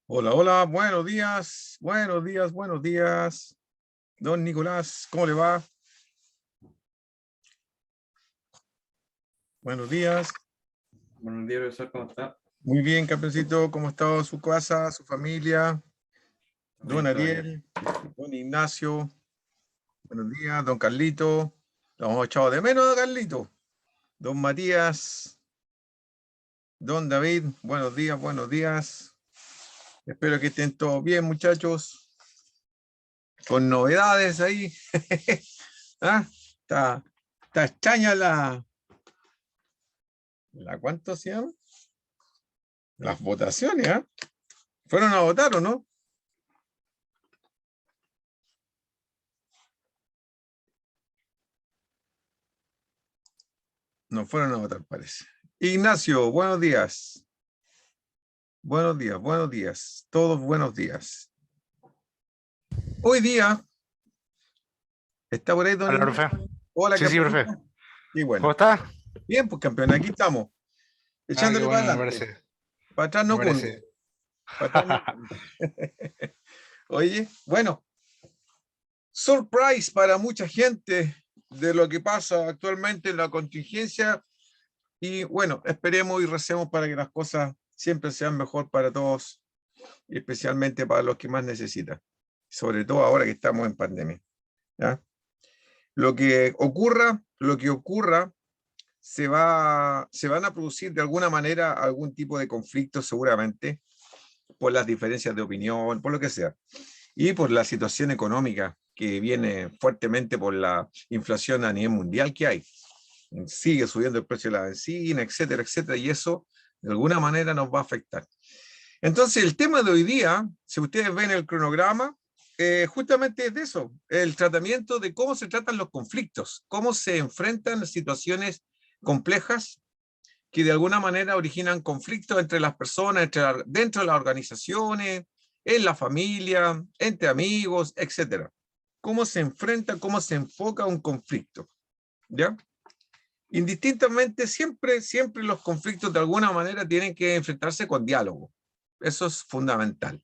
Hola, hola, buenos días, buenos días, buenos días. Don Nicolás, ¿cómo le va? Buenos días. Buenos días, profesor, ¿cómo está? Muy bien, campeoncito, ¿cómo está su casa, su familia? Don Bien, todo bien. Ariel, don Ignacio, buenos días, don Carlito. Lo hemos echado de menos a Carlito. Don Matías, don David, buenos días, buenos días. Espero que estén todos bien, muchachos. Con novedades ahí. ¿Ah? Está extraña la ¿cuánto se llama? Las votaciones, ¿ah? ¿Fueron a votar o no? No fueron a votar, parece. Ignacio, buenos días. Buenos días, buenos días. Todos buenos días. Hoy día, ¿está por ahí, don Hola, Ignacio? profe. Hola, Sí, profe. campeonito. Y ¿Cómo bueno. está? Bien, pues campeón, aquí estamos. Qué Echándole para bueno, me adelante. parece. Para atrás Me no cunde. parece. Para atrás no cunde. Oye, bueno, surprise para mucha gente de lo que pasa actualmente en la contingencia. Y bueno, esperemos y recemos para que las cosas siempre sean mejor para todos, y especialmente para los que más necesitan, sobre todo ahora que estamos en pandemia. ¿Ya? Lo que ocurra, se van a producir de alguna manera algún tipo de conflicto seguramente, por las diferencias de opinión, por lo que sea, y por la situación económica que viene fuertemente por la inflación a nivel mundial que hay. Sigue subiendo el precio de la benzina, etcétera, etcétera, y eso de alguna manera nos va a afectar. Entonces, el tema de hoy día, si ustedes ven el cronograma, justamente es de eso, el tratamiento de cómo se tratan los conflictos, cómo se enfrentan situaciones complejas que de alguna manera originan conflictos entre las personas, dentro de las organizaciones, en la familia, entre amigos, etcétera. Cómo se enfrenta, cómo se enfoca un conflicto, ¿ya? Indistintamente, siempre los conflictos de alguna manera tienen que enfrentarse con diálogo. Eso es fundamental.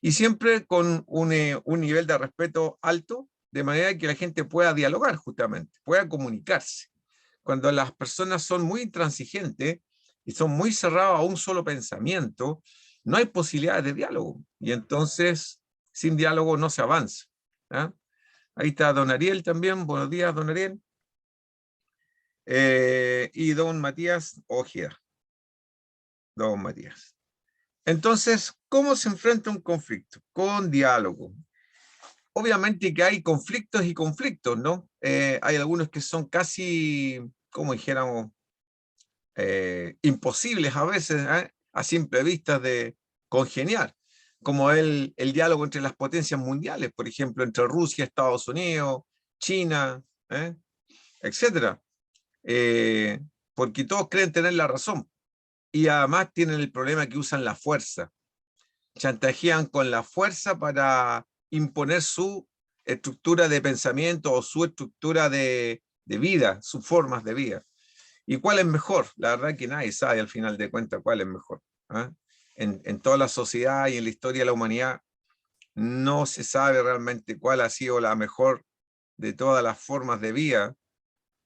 Y siempre con un nivel de respeto alto, de manera que la gente pueda dialogar justamente, pueda comunicarse. Cuando las personas son muy intransigentes y son muy cerradas a un solo pensamiento, no hay posibilidades de diálogo. Y entonces, sin diálogo no se avanza. ¿Ah? Ahí está don Ariel también. Buenos días, don Ariel. Y don Matías Ojeda. Don Matías. Entonces, ¿cómo se enfrenta un conflicto? Con diálogo. Obviamente que hay conflictos y conflictos, ¿no? Hay algunos que son casi, como dijéramos, imposibles a veces, a simple vista de congeniar, como el diálogo entre las potencias mundiales, por ejemplo, entre Rusia, Estados Unidos, China, etcétera. Porque todos creen tener la razón y además tienen el problema que usan la fuerza, chantajean con la fuerza para imponer su estructura de pensamiento o su estructura de vida, sus formas de vida. ¿Y cuál es mejor? La verdad que nadie sabe al final de cuentas cuál es mejor. ¿Ah? En toda la sociedad y en la historia de la humanidad no se sabe realmente cuál ha sido la mejor de todas las formas de vida.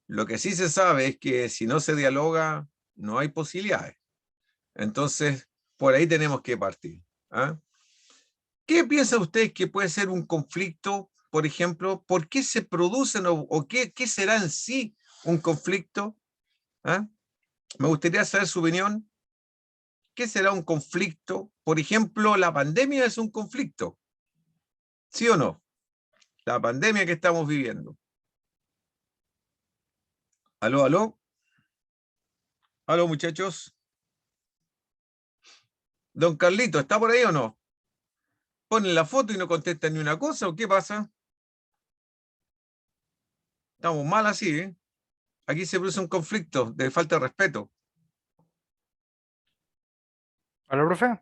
Lo que sí se sabe es que si no se dialoga, no hay posibilidades. Entonces, por ahí tenemos que partir. ¿Ah? ¿Qué piensan ustedes que puede ser un conflicto, por ejemplo? ¿Por qué se producen o qué será en sí un conflicto? ¿Ah? Me gustaría saber su opinión. ¿Qué será un conflicto? Por ejemplo, la pandemia es un conflicto, ¿sí o no? La pandemia que estamos viviendo. ¿Aló, aló? ¿Aló, muchachos? Don Carlito, ¿está por ahí o no? ¿Ponen la foto y no contestan ni una cosa o qué pasa? Estamos mal así, ¿eh? Aquí se produce un conflicto de falta de respeto. Hola, profe.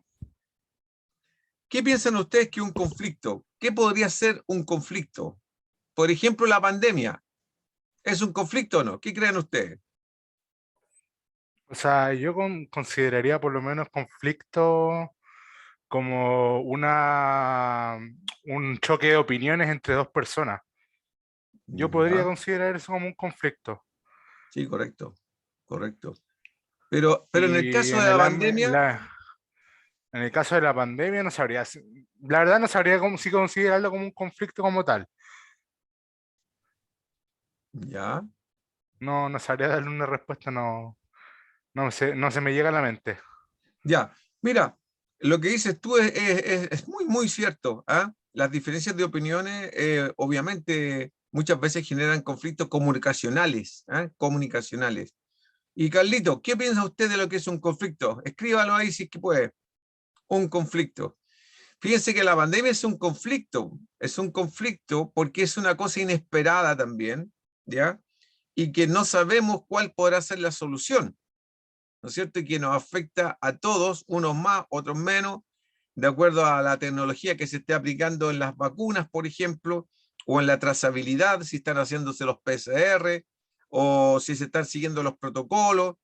¿Qué piensan ustedes que un conflicto? ¿Qué podría ser un conflicto? Por ejemplo, la pandemia. ¿Es un conflicto o no? ¿Qué creen ustedes? O sea, yo consideraría por lo menos conflicto como un choque de opiniones entre dos personas. Yo podría Ya, considerar eso como un conflicto. sí, correcto, correcto. Pero en el Y caso de la pandemia, en el caso de la pandemia no sabría, la verdad no sabría cómo, si considerarlo como un conflicto como tal. ya, No sabría darle una respuesta, no se me llega a la mente. ya. Mira, lo que dices tú es muy, muy cierto. ¿Ah? Las diferencias de opiniones, obviamente, muchas veces generan conflictos comunicacionales, ¿ah? Comunicacionales. Y Carlito, ¿qué piensa usted de lo que es un conflicto? Escríbalo ahí si es que puede. Un conflicto. Fíjense que la pandemia es un conflicto porque es una cosa inesperada también, ¿ya? Y que no sabemos cuál podrá ser la solución, ¿no es cierto? Y que nos afecta a todos, unos más, otros menos, de acuerdo a la tecnología que se esté aplicando en las vacunas, por ejemplo, o en la trazabilidad, si están haciéndose los PCR, o si se están siguiendo los protocolos.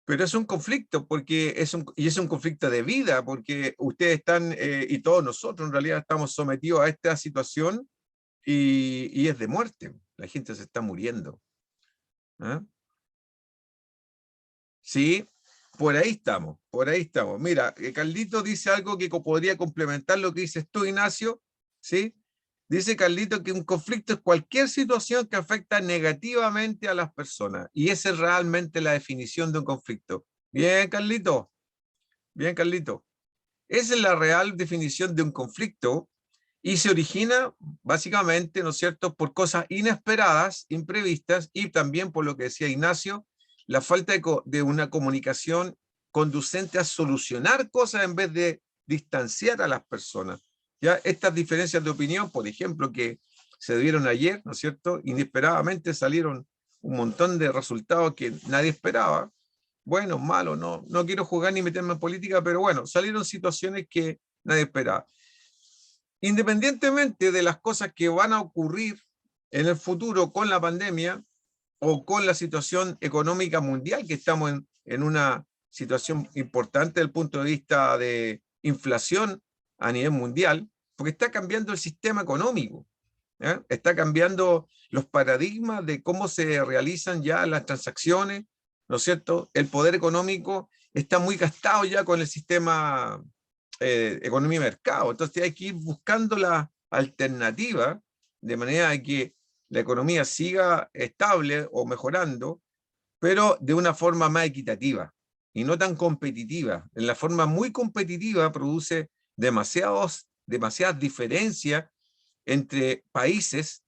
Pero es un conflicto, y es un conflicto de vida, porque ustedes están, y todos nosotros en realidad estamos sometidos a esta situación y es de muerte. La gente se está muriendo. ¿Ah? Sí, por ahí estamos, por ahí estamos. Mira, Carlito dice algo que podría complementar lo que dices tú, Ignacio, ¿sí? Dice Carlito que un conflicto es cualquier situación que afecta negativamente a las personas, y esa es realmente la definición de un conflicto. Bien, Carlito. Esa es la real definición de un conflicto y se origina básicamente, ¿no es cierto?, por cosas inesperadas, imprevistas y también por lo que decía Ignacio, la falta de una comunicación conducente a solucionar cosas en vez de distanciar a las personas. Ya estas diferencias de opinión, por ejemplo, que se dieron ayer, ¿no es cierto?, inesperadamente salieron un montón de resultados que nadie esperaba, bueno, malo, no quiero jugar ni meterme en política, pero bueno, salieron situaciones que nadie esperaba. Independientemente de las cosas que van a ocurrir en el futuro con la pandemia o con la situación económica mundial, que estamos en una situación importante desde el punto de vista de inflación a nivel mundial, porque está cambiando el sistema económico, ¿eh? Está cambiando los paradigmas de cómo se realizan ya las transacciones, ¿no es cierto? El poder económico está muy gastado ya con el sistema economía y mercado, entonces hay que ir buscando la alternativa de manera que la economía siga estable o mejorando, pero de una forma más equitativa y no tan competitiva. En la forma muy competitiva produce demasiadas diferencias entre países,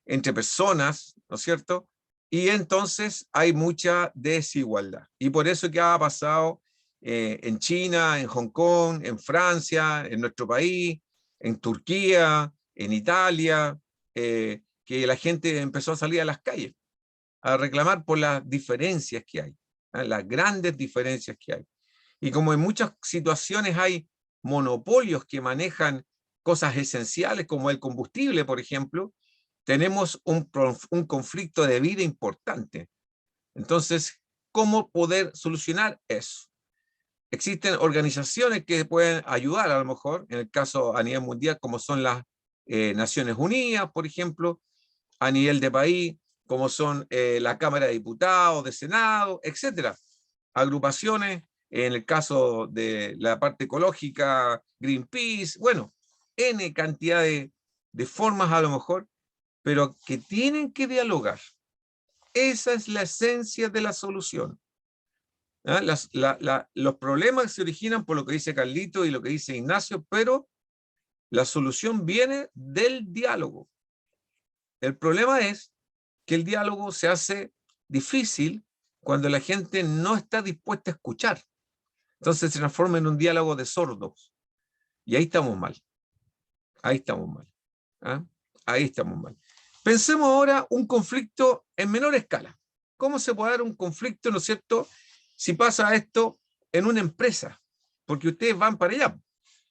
entre personas, ¿no es cierto? Y entonces hay mucha desigualdad. Y por eso que ha pasado en China, en Hong Kong, en Francia, en nuestro país, en Turquía, en Italia, que la gente empezó a salir a las calles a reclamar por las diferencias que hay, ¿eh? Las grandes diferencias que hay. Y como en muchas situaciones hay monopolios que manejan cosas esenciales como el combustible, por ejemplo, tenemos un conflicto de vida importante. Entonces, ¿cómo poder solucionar eso? Existen organizaciones que pueden ayudar, a lo mejor, en el caso a nivel mundial, como son las Naciones Unidas, por ejemplo, a nivel de país, como son la Cámara de Diputados, de Senado, etcétera. Agrupaciones, en el caso de la parte ecológica, Greenpeace, bueno, N cantidad de formas a lo mejor, pero que tienen que dialogar. Esa es la esencia de la solución. ¿Ah? Los problemas se originan por lo que dice Carlito y lo que dice Ignacio, pero la solución viene del diálogo. El problema es que el diálogo se hace difícil cuando la gente no está dispuesta a escuchar. Entonces se transforma en un diálogo de sordos. Y ahí estamos mal. Ahí estamos mal. ¿Ah? Ahí estamos mal. Pensemos ahora un conflicto en menor escala. ¿Cómo se puede dar un conflicto, ¿no es cierto?, si pasa esto en una empresa? Porque ustedes van para allá,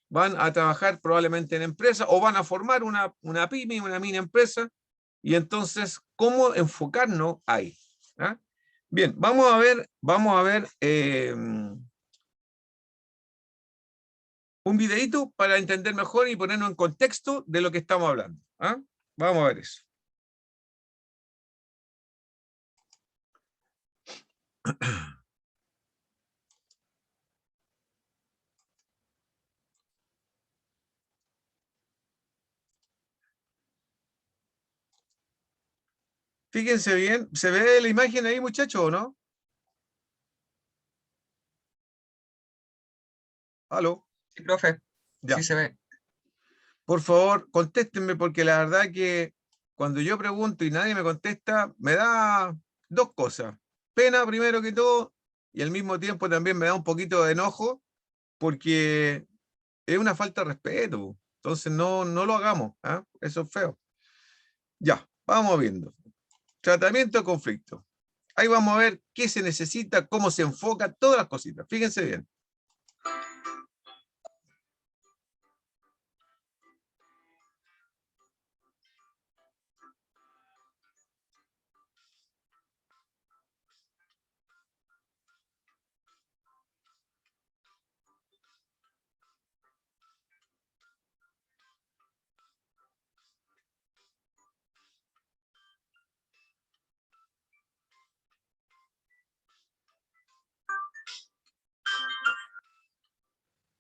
van a trabajar probablemente en empresa o van a formar una pyme, una mini empresa, y entonces, ¿cómo enfocarnos ahí? ¿Ah? Bien, vamos a ver un videito para entender mejor y ponernos en contexto de lo que estamos hablando. ¿Ah? Vamos a ver eso. Fíjense bien, ¿se ve la imagen ahí, muchachos, o no? ¿Aló? Sí, profe, Ya. sí se ve. Por favor, contéstenme, porque la verdad que cuando yo pregunto y nadie me contesta, me da dos cosas. Pena, primero que todo, y al mismo tiempo también me da un poquito de enojo, porque es una falta de respeto. Entonces no lo hagamos. ¿Ah? Eso es feo. Ya, vamos viendo. Tratamiento de conflicto. Ahí vamos a ver qué se necesita, cómo se enfoca, todas las cositas. Fíjense bien.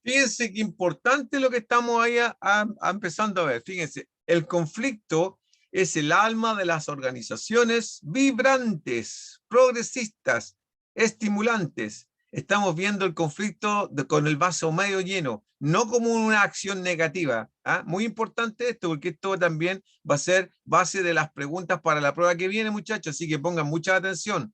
Fíjense qué importante lo que estamos ahí empezando a ver. Fíjense, el conflicto es el alma de las organizaciones vibrantes, progresistas, estimulantes. Estamos viendo el conflicto con el vaso medio lleno, no como una acción negativa. ¿Ah? Muy importante esto, porque esto también va a ser base de las preguntas para la prueba que viene, muchachos, así que pongan mucha atención.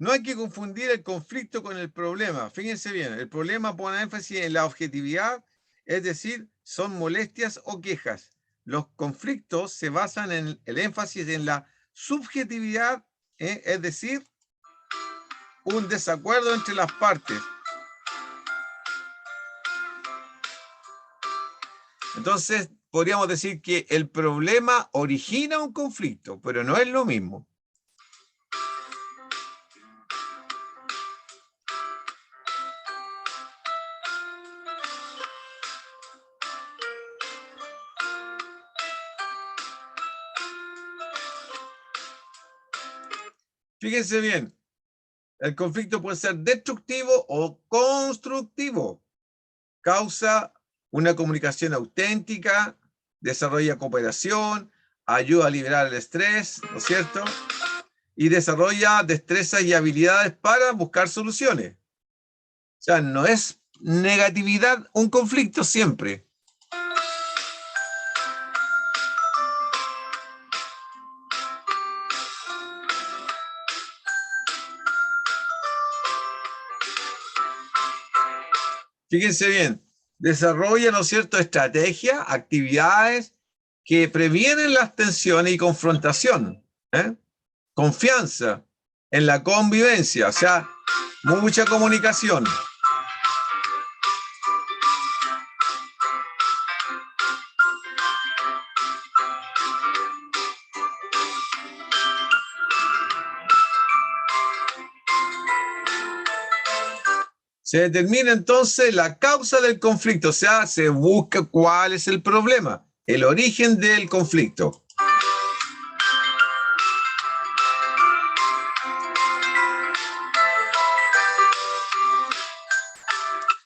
No hay que confundir el conflicto con el problema. Fíjense bien, el problema pone énfasis en la objetividad, es decir, son molestias o quejas. Los conflictos se basan en el énfasis en la subjetividad, es decir, un desacuerdo entre las partes. Entonces, podríamos decir que el problema origina un conflicto, pero no es lo mismo. Fíjense bien, el conflicto puede ser destructivo o constructivo. Causa una comunicación auténtica, desarrolla cooperación, ayuda a liberar el estrés, ¿no es cierto? Y desarrolla destrezas y habilidades para buscar soluciones. O sea, no es negatividad un conflicto siempre. Fíjense bien, desarrolla, ¿no es cierto?, estrategias, actividades que previenen las tensiones y confrontación, confianza en la convivencia, o sea, mucha comunicación. Se determina entonces la causa del conflicto, o sea, se busca cuál es el problema, el origen del conflicto.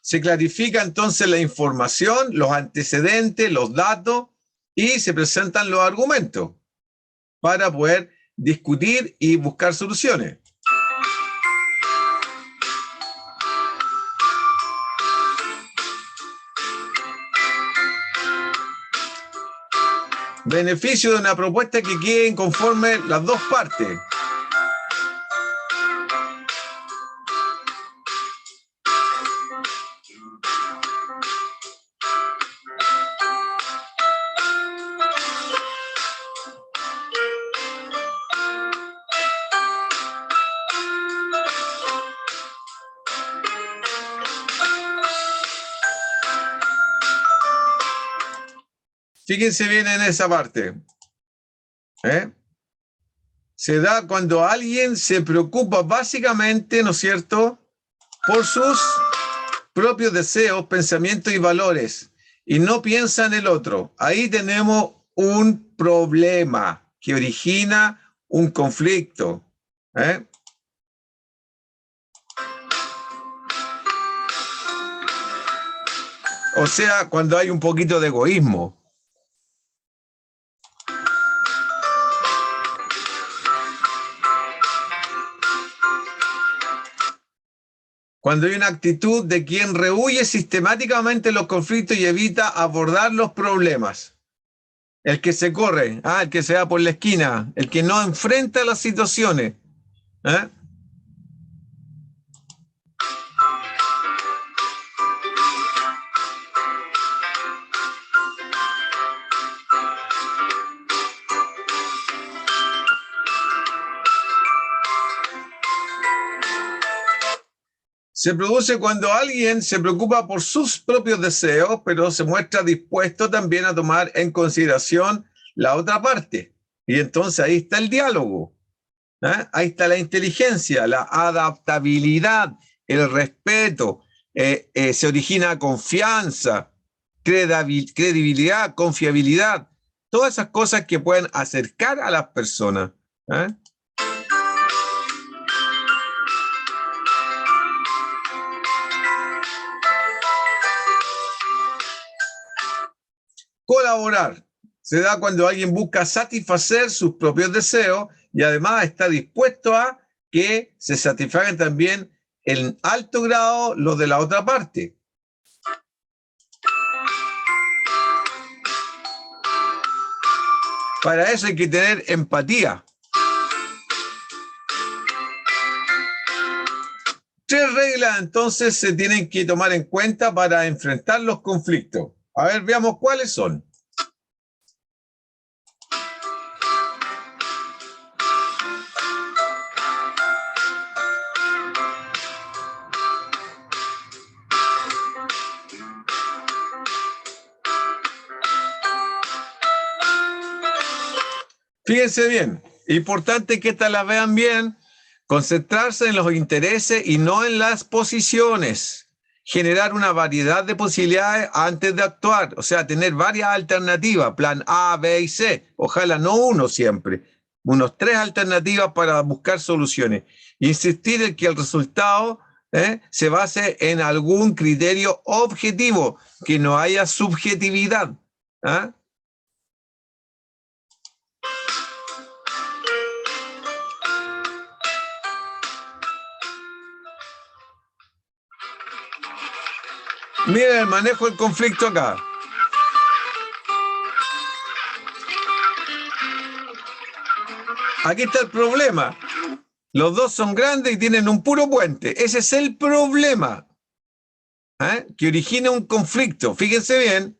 Se clarifica entonces la información, los antecedentes, los datos y se presentan los argumentos para poder discutir y buscar soluciones. Beneficio de una propuesta que queden conforme las dos partes. Fíjense bien en esa parte. Se da cuando alguien se preocupa básicamente, ¿no es cierto?, por sus propios deseos, pensamientos y valores, y no piensa en el otro. Ahí tenemos un problema que origina un conflicto. O sea, cuando hay un poquito de egoísmo. Cuando hay una actitud de quien rehúye sistemáticamente los conflictos y evita abordar los problemas. El que se corre, el que se va por la esquina, el que no enfrenta las situaciones. Se produce cuando alguien se preocupa por sus propios deseos, pero se muestra dispuesto también a tomar en consideración la otra parte. Y entonces ahí está el diálogo. Ahí está la inteligencia, la adaptabilidad, el respeto. Se origina confianza, credibilidad, confiabilidad. Todas esas cosas que pueden acercar a las personas. Colaborar se da cuando alguien busca satisfacer sus propios deseos y además está dispuesto a que se satisfagan también en alto grado los de la otra parte. Para eso hay que tener empatía. 3 reglas entonces se tienen que tomar en cuenta para enfrentar los conflictos. A ver, veamos cuáles son. Fíjense bien, importante que estas las vean bien, concentrarse en los intereses y no en las posiciones, generar una variedad de posibilidades antes de actuar, o sea, tener varias alternativas, plan A, B y C, ojalá no uno siempre, unos 3 alternativas para buscar soluciones. Insistir en que el resultado se base en algún criterio objetivo, que no haya subjetividad. Miren el manejo del conflicto acá. Aquí está el problema. Los dos son grandes y tienen un puro puente. Ese es el problema que origina un conflicto. Fíjense bien.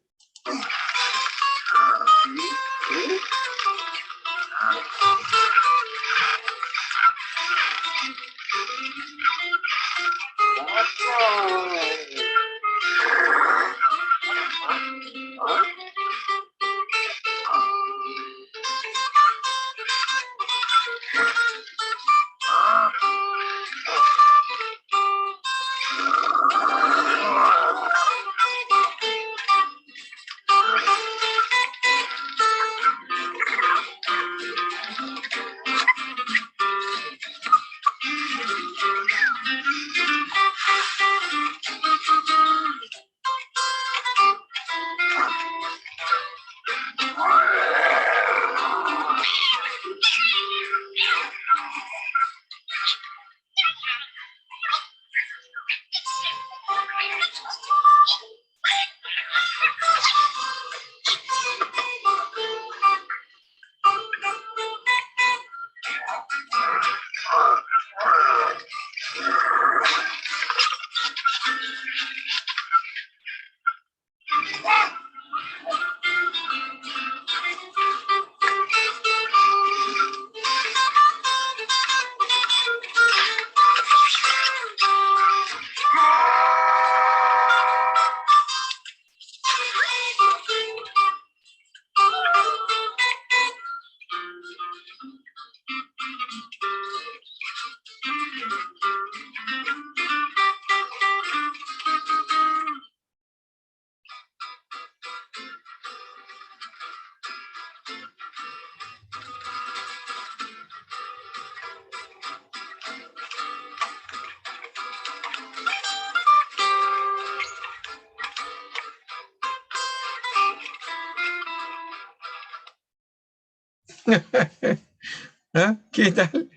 ¿Ah? ¿Qué tal?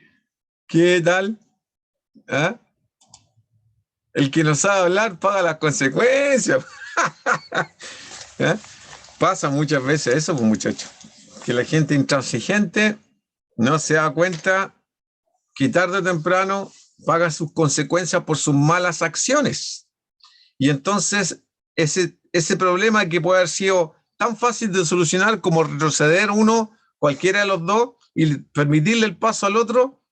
¿Qué tal? ¿Ah? El que no sabe hablar paga las consecuencias. ¿Ah? Pasa muchas veces eso, pues, muchachos. Que la gente intransigente no se da cuenta que tarde o temprano paga sus consecuencias por sus malas acciones. Y entonces ese problema que puede haber sido tan fácil de solucionar como retroceder uno, cualquiera de los dos, y permitirle el paso al otro,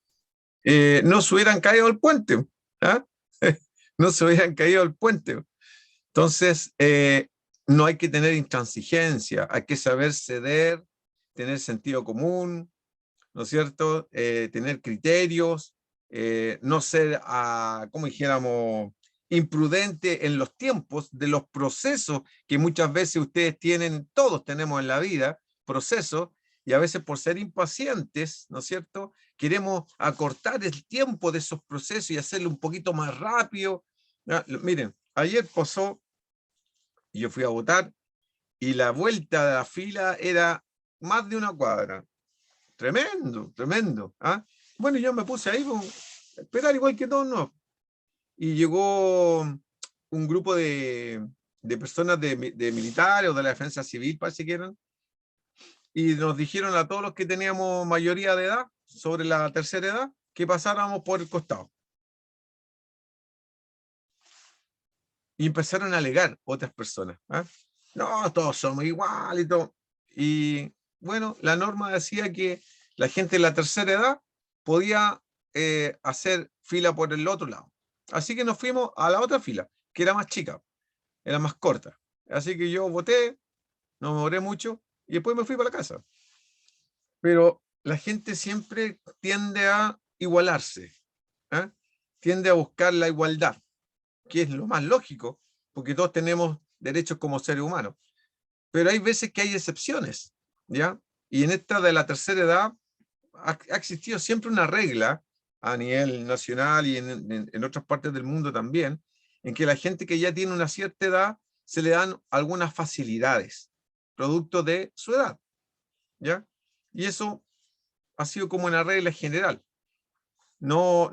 no se hubieran caído del puente. ¿Ah? No se hubieran caído del puente. Entonces, no hay que tener intransigencia, hay que saber ceder, tener sentido común, ¿no es cierto? Tener criterios, no ser, como dijéramos, imprudente en los tiempos de los procesos que muchas veces ustedes tienen, todos tenemos en la vida, procesos, y a veces por ser impacientes, ¿no es cierto? Queremos acortar el tiempo de esos procesos y hacerlo un poquito más rápido. Miren, ayer pasó, yo fui a votar, y la vuelta de la fila era más de una cuadra. Tremendo, tremendo. ¿Ah? Bueno, yo me puse ahí, pues, a esperar igual que todos, ¿no? Y llegó un grupo de personas de militares o de la defensa civil, parece que eran, y nos dijeron a todos los que teníamos mayoría de edad, sobre la tercera edad, que pasáramos por el costado. Y empezaron a alegar otras personas. ¿Ah? No, todos somos iguales y todo. Y bueno, la norma decía que la gente de la tercera edad podía hacer fila por el otro lado. Así que nos fuimos a la otra fila, que era más chica, era más corta. Así que yo voté, no me demoré mucho, y después me fui para la casa. Pero la gente siempre tiende a igualarse, ¿eh? Tiende a buscar la igualdad, que es lo más lógico, porque todos tenemos derechos como seres humanos. Pero hay veces que hay excepciones, ¿ya? Y en esta de la tercera edad ha existido siempre una regla a nivel nacional y en otras partes del mundo también, en que la gente que ya tiene una cierta edad se le dan algunas facilidades, producto de su edad, ¿ya? Y eso ha sido como una regla general. No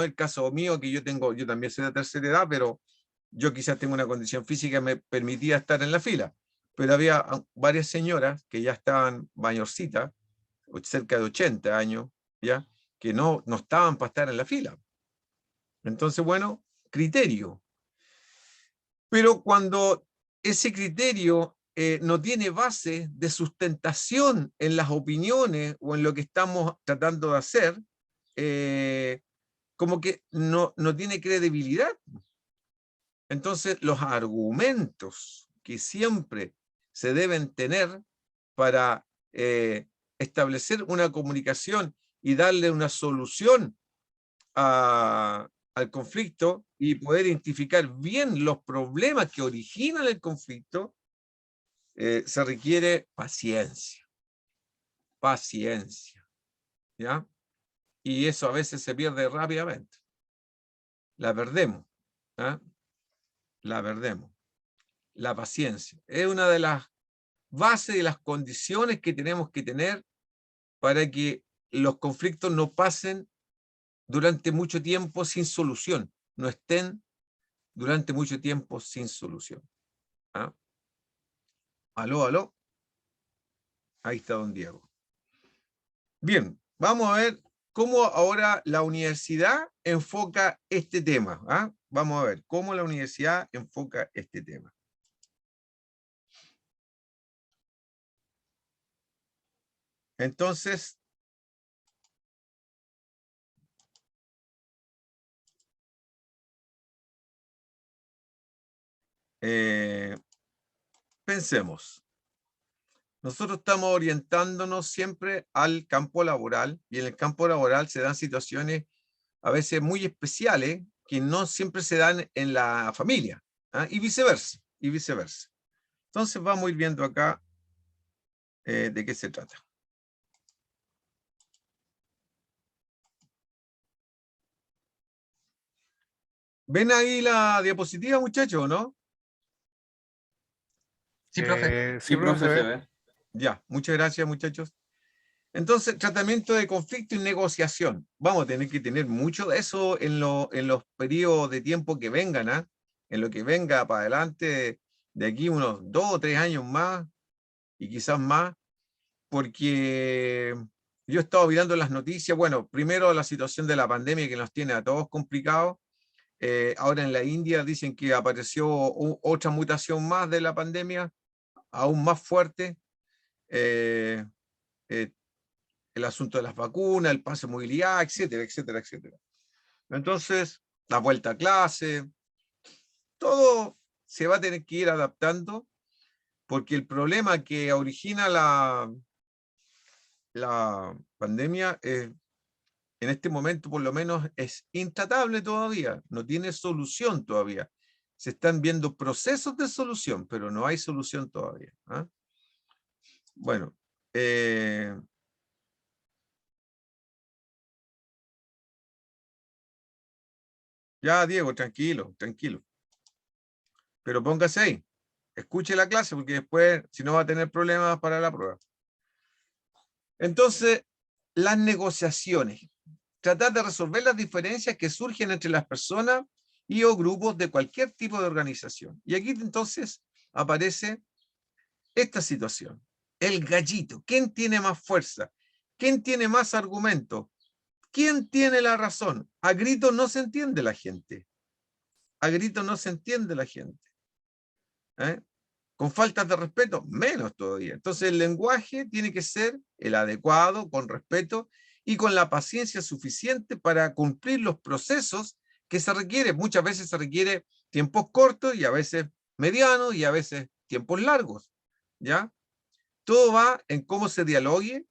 el caso mío, que yo también soy de tercera edad, pero yo quizás tengo una condición física que me permitía estar en la fila, pero había varias señoras que ya estaban mayorcitas, cerca de 80 años, ¿ya? Que no estaban para estar en la fila. Entonces, bueno, criterio. Pero cuando ese criterio no tiene base de sustentación en las opiniones o en lo que estamos tratando de hacer, como que no tiene credibilidad. Entonces, los argumentos que siempre se deben tener para establecer una comunicación y darle una solución al conflicto y poder identificar bien los problemas que originan el conflicto, se requiere paciencia. Paciencia. ¿Ya? Y eso a veces se pierde rápidamente. La perdemos. ¿Ah? La perdemos. La paciencia es una de las bases de las condiciones que tenemos que tener para que los conflictos no pasen durante mucho tiempo sin solución, no estén durante mucho tiempo sin solución. ¿Ah? Aló, aló. Ahí está don Diego. Bien, vamos a ver cómo ahora la universidad enfoca este tema. ¿Ah? Vamos a ver cómo la universidad enfoca este tema. Entonces, pensemos. Nosotros estamos orientándonos siempre al campo laboral, y en el campo laboral se dan situaciones a veces muy especiales que no siempre se dan en la familia, ¿ah? Y viceversa, y viceversa. Entonces vamos a ir viendo acá de qué se trata. ¿Ven ahí la diapositiva, muchachos, no? Sí, profe. Sí, Sí, profe, se profe. ve. Ya, muchas gracias, muchachos. Entonces, tratamiento de conflicto y negociación. Vamos a tener que tener mucho de eso en los periodos de tiempo que vengan, ¿ah? En lo que venga para adelante, de aquí unos 2 o 3 años más, y quizás más, porque yo he estado mirando las noticias. Bueno, primero la situación de la pandemia que nos tiene a todos complicados. Ahora en la India dicen que apareció otra mutación más de la pandemia, aún más fuerte. Eh, eh, el asunto de las vacunas, el pase de movilidad, etcétera, etcétera, etcétera. Entonces, la vuelta a clase, todo se va a tener que ir adaptando, porque el problema que origina la pandemia en este momento por lo menos es intratable todavía, no tiene solución todavía. Se están viendo procesos de solución, pero no hay solución todavía, ¿ah? Bueno, ya Diego, tranquilo, tranquilo. Pero póngase ahí, escuche la clase, porque después, si no, va a tener problemas para la prueba. Entonces, las negociaciones. Tratar de resolver las diferencias que surgen entre las personas y o grupos de cualquier tipo de organización. Y aquí entonces aparece esta situación. El gallito. ¿Quién tiene más fuerza? ¿Quién tiene más argumentos? ¿Quién tiene la razón? A grito no se entiende la gente. A grito no se entiende la gente. ¿Eh? Con faltas de respeto, menos todavía. Entonces el lenguaje tiene que ser el adecuado, con respeto y con la paciencia suficiente para cumplir los procesos que se requiere. Muchas veces se requiere tiempos cortos y a veces medianos y a veces tiempos largos, ¿ya? Todo va en cómo se dialogue,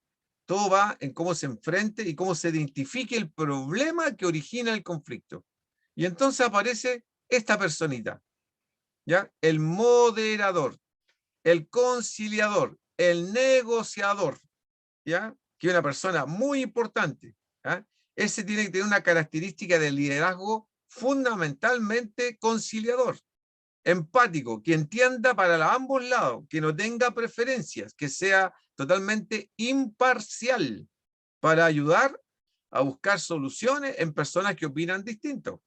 todo va en cómo se enfrente y cómo se identifique el problema que origina el conflicto. Y entonces aparece esta personita, ¿ya? El moderador, el conciliador, el negociador, ¿ya? Que es una persona muy importante, ¿ya? Ese tiene que tener una característica de liderazgo fundamentalmente conciliador, empático, que entienda para ambos lados, que no tenga preferencias, que sea totalmente imparcial para ayudar a buscar soluciones en personas que opinan distinto.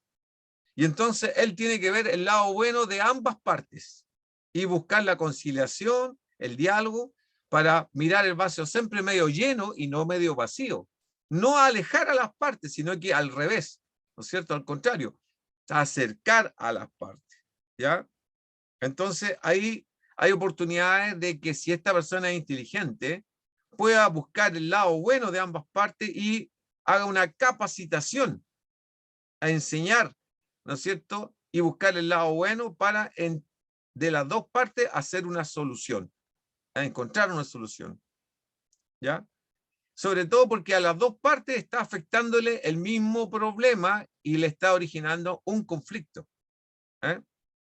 Y entonces él tiene que ver el lado bueno de ambas partes y buscar la conciliación, el diálogo, para mirar el vaso siempre medio lleno y no medio vacío. No alejar a las partes, sino que al revés, ¿no es cierto? Al contrario, acercar a las partes, ¿ya? Entonces ahí hay oportunidades de que si esta persona es inteligente, pueda buscar el lado bueno de ambas partes y haga una capacitación a enseñar, ¿no es cierto? Y buscar el lado bueno para de las dos partes hacer una solución, a encontrar una solución, ¿ya? Sobre todo porque a las dos partes está afectándole el mismo problema y le está originando un conflicto, ¿eh?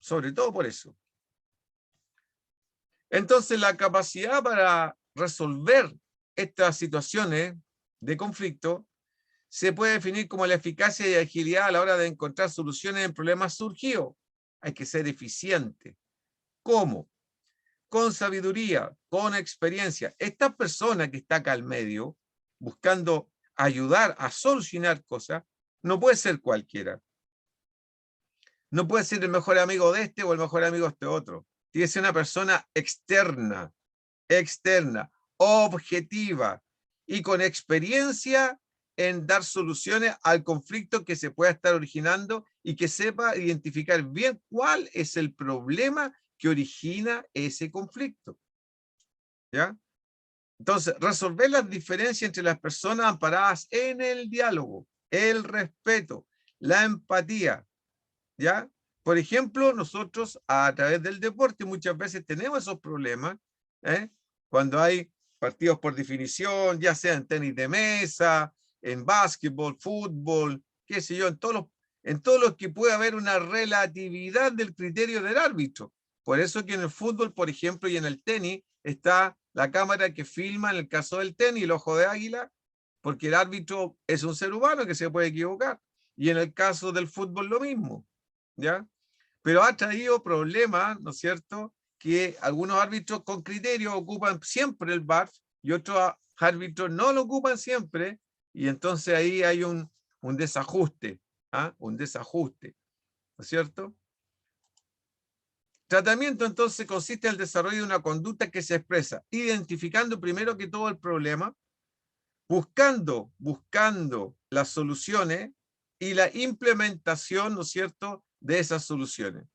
Sobre todo por eso. Entonces la capacidad para resolver estas situaciones de conflicto se puede definir como la eficacia y agilidad a la hora de encontrar soluciones en problemas surgidos. Hay que ser eficiente. ¿Cómo? Con sabiduría, con experiencia. Esta persona que está acá al medio, buscando ayudar a solucionar cosas, no puede ser cualquiera. No puede ser el mejor amigo de este o el mejor amigo de este otro. Tiene que ser una persona externa, objetiva y con experiencia en dar soluciones al conflicto que se pueda estar originando y que sepa identificar bien cuál es el problema que origina ese conflicto, ¿ya? Entonces, resolver las diferencias entre las personas amparadas en el diálogo, el respeto, la empatía, ¿ya? Por ejemplo, nosotros a través del deporte muchas veces tenemos esos problemas, ¿eh? Cuando hay partidos por definición, ya sea en tenis de mesa, en básquetbol, fútbol, qué sé yo, en todos los que puede haber una relatividad del criterio del árbitro. Por eso que en el fútbol, por ejemplo, y en el tenis, está la cámara que filma en el caso del tenis, el ojo de águila, porque el árbitro es un ser humano que se puede equivocar. Y en el caso del fútbol lo mismo, ¿ya? Pero ha traído problemas, ¿no es cierto?, que algunos árbitros con criterio ocupan siempre el VAR y otros árbitros no lo ocupan siempre y entonces ahí hay un desajuste, ¿ah? Un desajuste, ¿no es cierto? Tratamiento entonces consiste en el desarrollo de una conducta que se expresa identificando primero que todo el problema, buscando las soluciones y la implementación, ¿no es cierto?, de esas soluciones.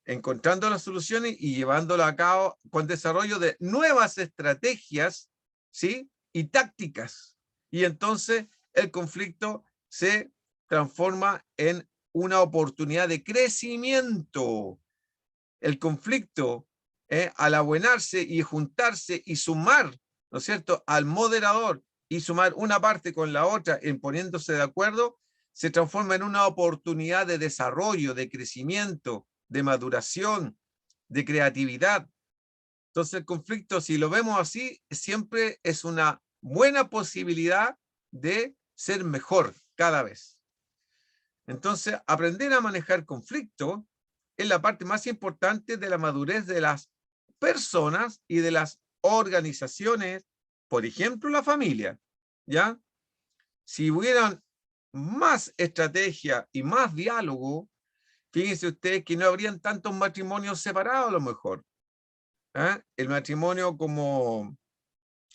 Encontrando las soluciones y llevándolas a cabo con desarrollo de nuevas estrategias, ¿sí?, y tácticas. Y entonces el conflicto se transforma en una oportunidad de crecimiento. El conflicto, al abuenarse y juntarse y sumar, ¿no es cierto?, al moderador y sumar una parte con la otra en poniéndose de acuerdo, se transforma en una oportunidad de desarrollo, de crecimiento, de maduración, de creatividad. Entonces el conflicto, si lo vemos así, siempre es una buena posibilidad de ser mejor cada vez. Entonces, aprender a manejar conflicto es la parte más importante de la madurez de las personas y de las organizaciones, por ejemplo, la familia, ¿ya? Si hubieran más estrategia y más diálogo, fíjense ustedes que no habrían tantos matrimonios separados a lo mejor. El matrimonio como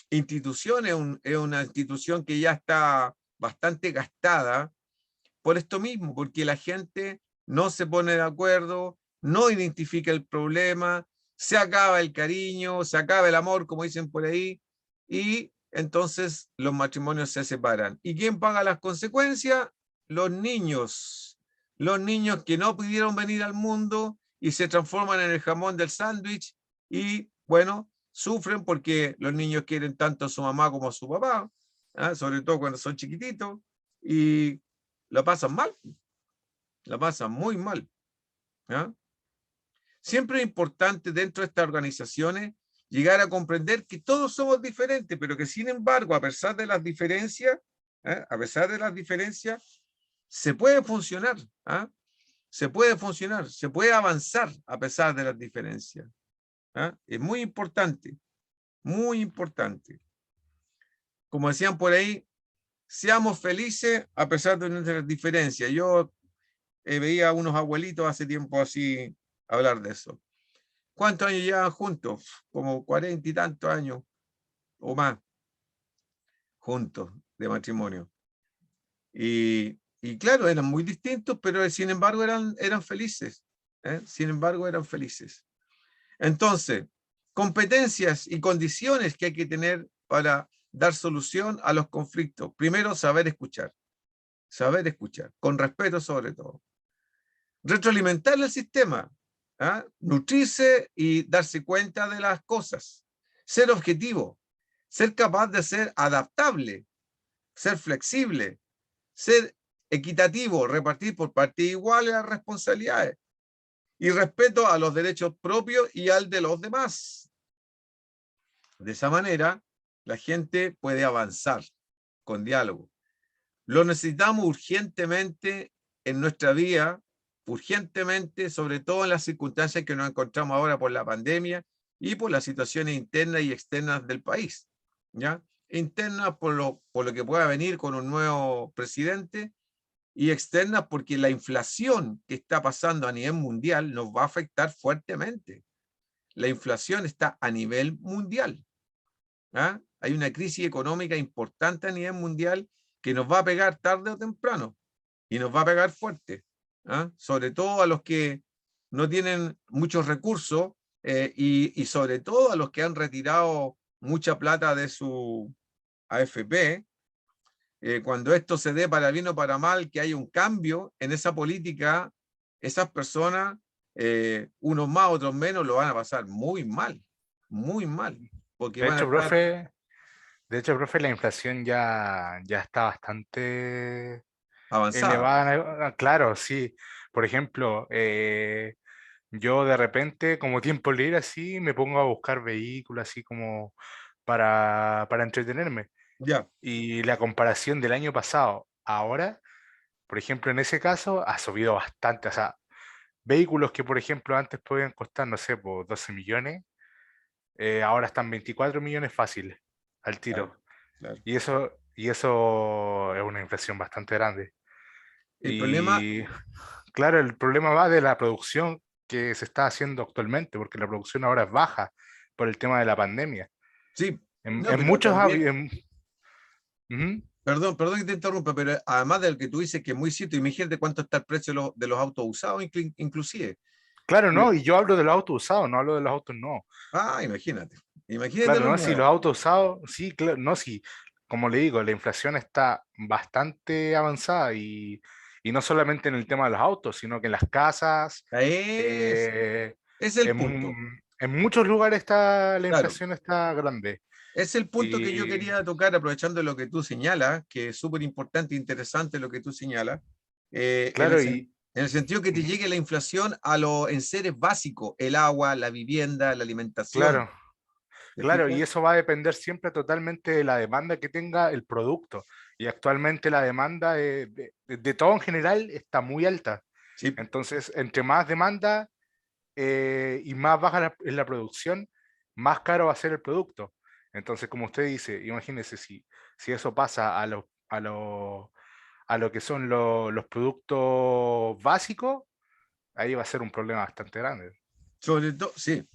institución es una institución que ya está bastante gastada por esto mismo, porque la gente no se pone de acuerdo, no identifica el problema, se acaba el cariño, se acaba el amor, como dicen por ahí, y entonces los matrimonios se separan. ¿Y quién paga las consecuencias? Los niños que no pudieron venir al mundo y se transforman en el jamón del sándwich y, bueno, sufren porque los niños quieren tanto a su mamá como a su papá, sobre todo cuando son chiquititos, y la pasan mal, la pasan muy mal. Siempre es importante dentro de estas organizaciones llegar a comprender que todos somos diferentes, pero que sin embargo, a pesar de las diferencias, se puede funcionar, se puede avanzar a pesar de las diferencias. Es muy importante, muy importante. Como decían por ahí, seamos felices a pesar de nuestras diferencias. Yo veía a unos abuelitos hace tiempo así hablar de eso. ¿Cuántos años llevan juntos? Como 40 y tantos años o más juntos de matrimonio. Y claro, eran muy distintos, pero sin embargo eran felices. Sin embargo, eran felices. Entonces, competencias y condiciones que hay que tener para dar solución a los conflictos. Primero, saber escuchar, con respeto sobre todo. Retroalimentar el sistema, nutrirse y darse cuenta de las cosas. Ser objetivo, ser capaz de ser adaptable, ser flexible, ser equitativo, repartir por partes iguales las responsabilidades y respeto a los derechos propios y al de los demás. De esa manera, la gente puede avanzar con diálogo. Lo necesitamos urgentemente en nuestra vida, urgentemente, sobre todo en las circunstancias que nos encontramos ahora por la pandemia y por las situaciones internas y externas del país, ¿ya? Internas por lo que pueda venir con un nuevo presidente y externas porque la inflación que está pasando a nivel mundial nos va a afectar fuertemente. La inflación está a nivel mundial. Hay una crisis económica importante a nivel mundial que nos va a pegar tarde o temprano y nos va a pegar fuerte, sobre todo a los que no tienen muchos recursos y sobre todo a los que han retirado mucha plata de su AFP. Cuando esto se dé para bien o para mal, que haya un cambio en esa política, esas personas, unos más, otros menos, lo van a pasar muy mal, porque De van a hecho, estar profe, la inflación ya está bastante avanzadas. elevada. Claro, sí. Por ejemplo, yo de repente, como tiempo libre así, me pongo a buscar vehículos así como para entretenerme. Ya, Y la comparación del año pasado, ahora, por ejemplo, en ese caso, ha subido bastante. O sea, vehículos que, por ejemplo, antes podían costar, no sé, por 12 millones, ahora están 24 millones fáciles. al tiro. Claro. Y eso es una inflación bastante grande. El problema, Y claro, el problema va de la producción que se está haciendo actualmente, porque la producción ahora es baja por el tema de la pandemia. sí, no, En pero muchos... también, Ujú. perdón que te interrumpa, pero además del que tú dices que es muy cierto, imagínate cuánto está el precio de los autos usados, inclusive. Claro, Mira, no, y yo hablo de los autos usados, no hablo de los autos no. imagínate Claro, los no, si los nuevos. autos usados, sí, claro, no, sí, como le digo, la inflación está bastante avanzada y no solamente en el tema de los autos, sino que en las casas, Es, eh, es el punto, en muchos lugares está, la claro. inflación está grande. Es el punto que yo Y quería tocar, aprovechando lo que tú señalas, que es súper importante e interesante lo que tú señalas, en claro, y en el sentido que te ujú, llegue la inflación a los enseres básicos, el agua, la vivienda, la alimentación. claro, ¿Te claro, fijas? y eso va a depender siempre totalmente de la demanda que tenga el producto. Y actualmente la demanda de todo en general está muy alta. Sí, Entonces, entre más demanda y más baja es la producción, más caro va a ser el producto. Entonces, como usted dice, imagínese si eso pasa a lo que son los productos básicos, ahí va a ser un problema bastante grande. sobre todo, sí,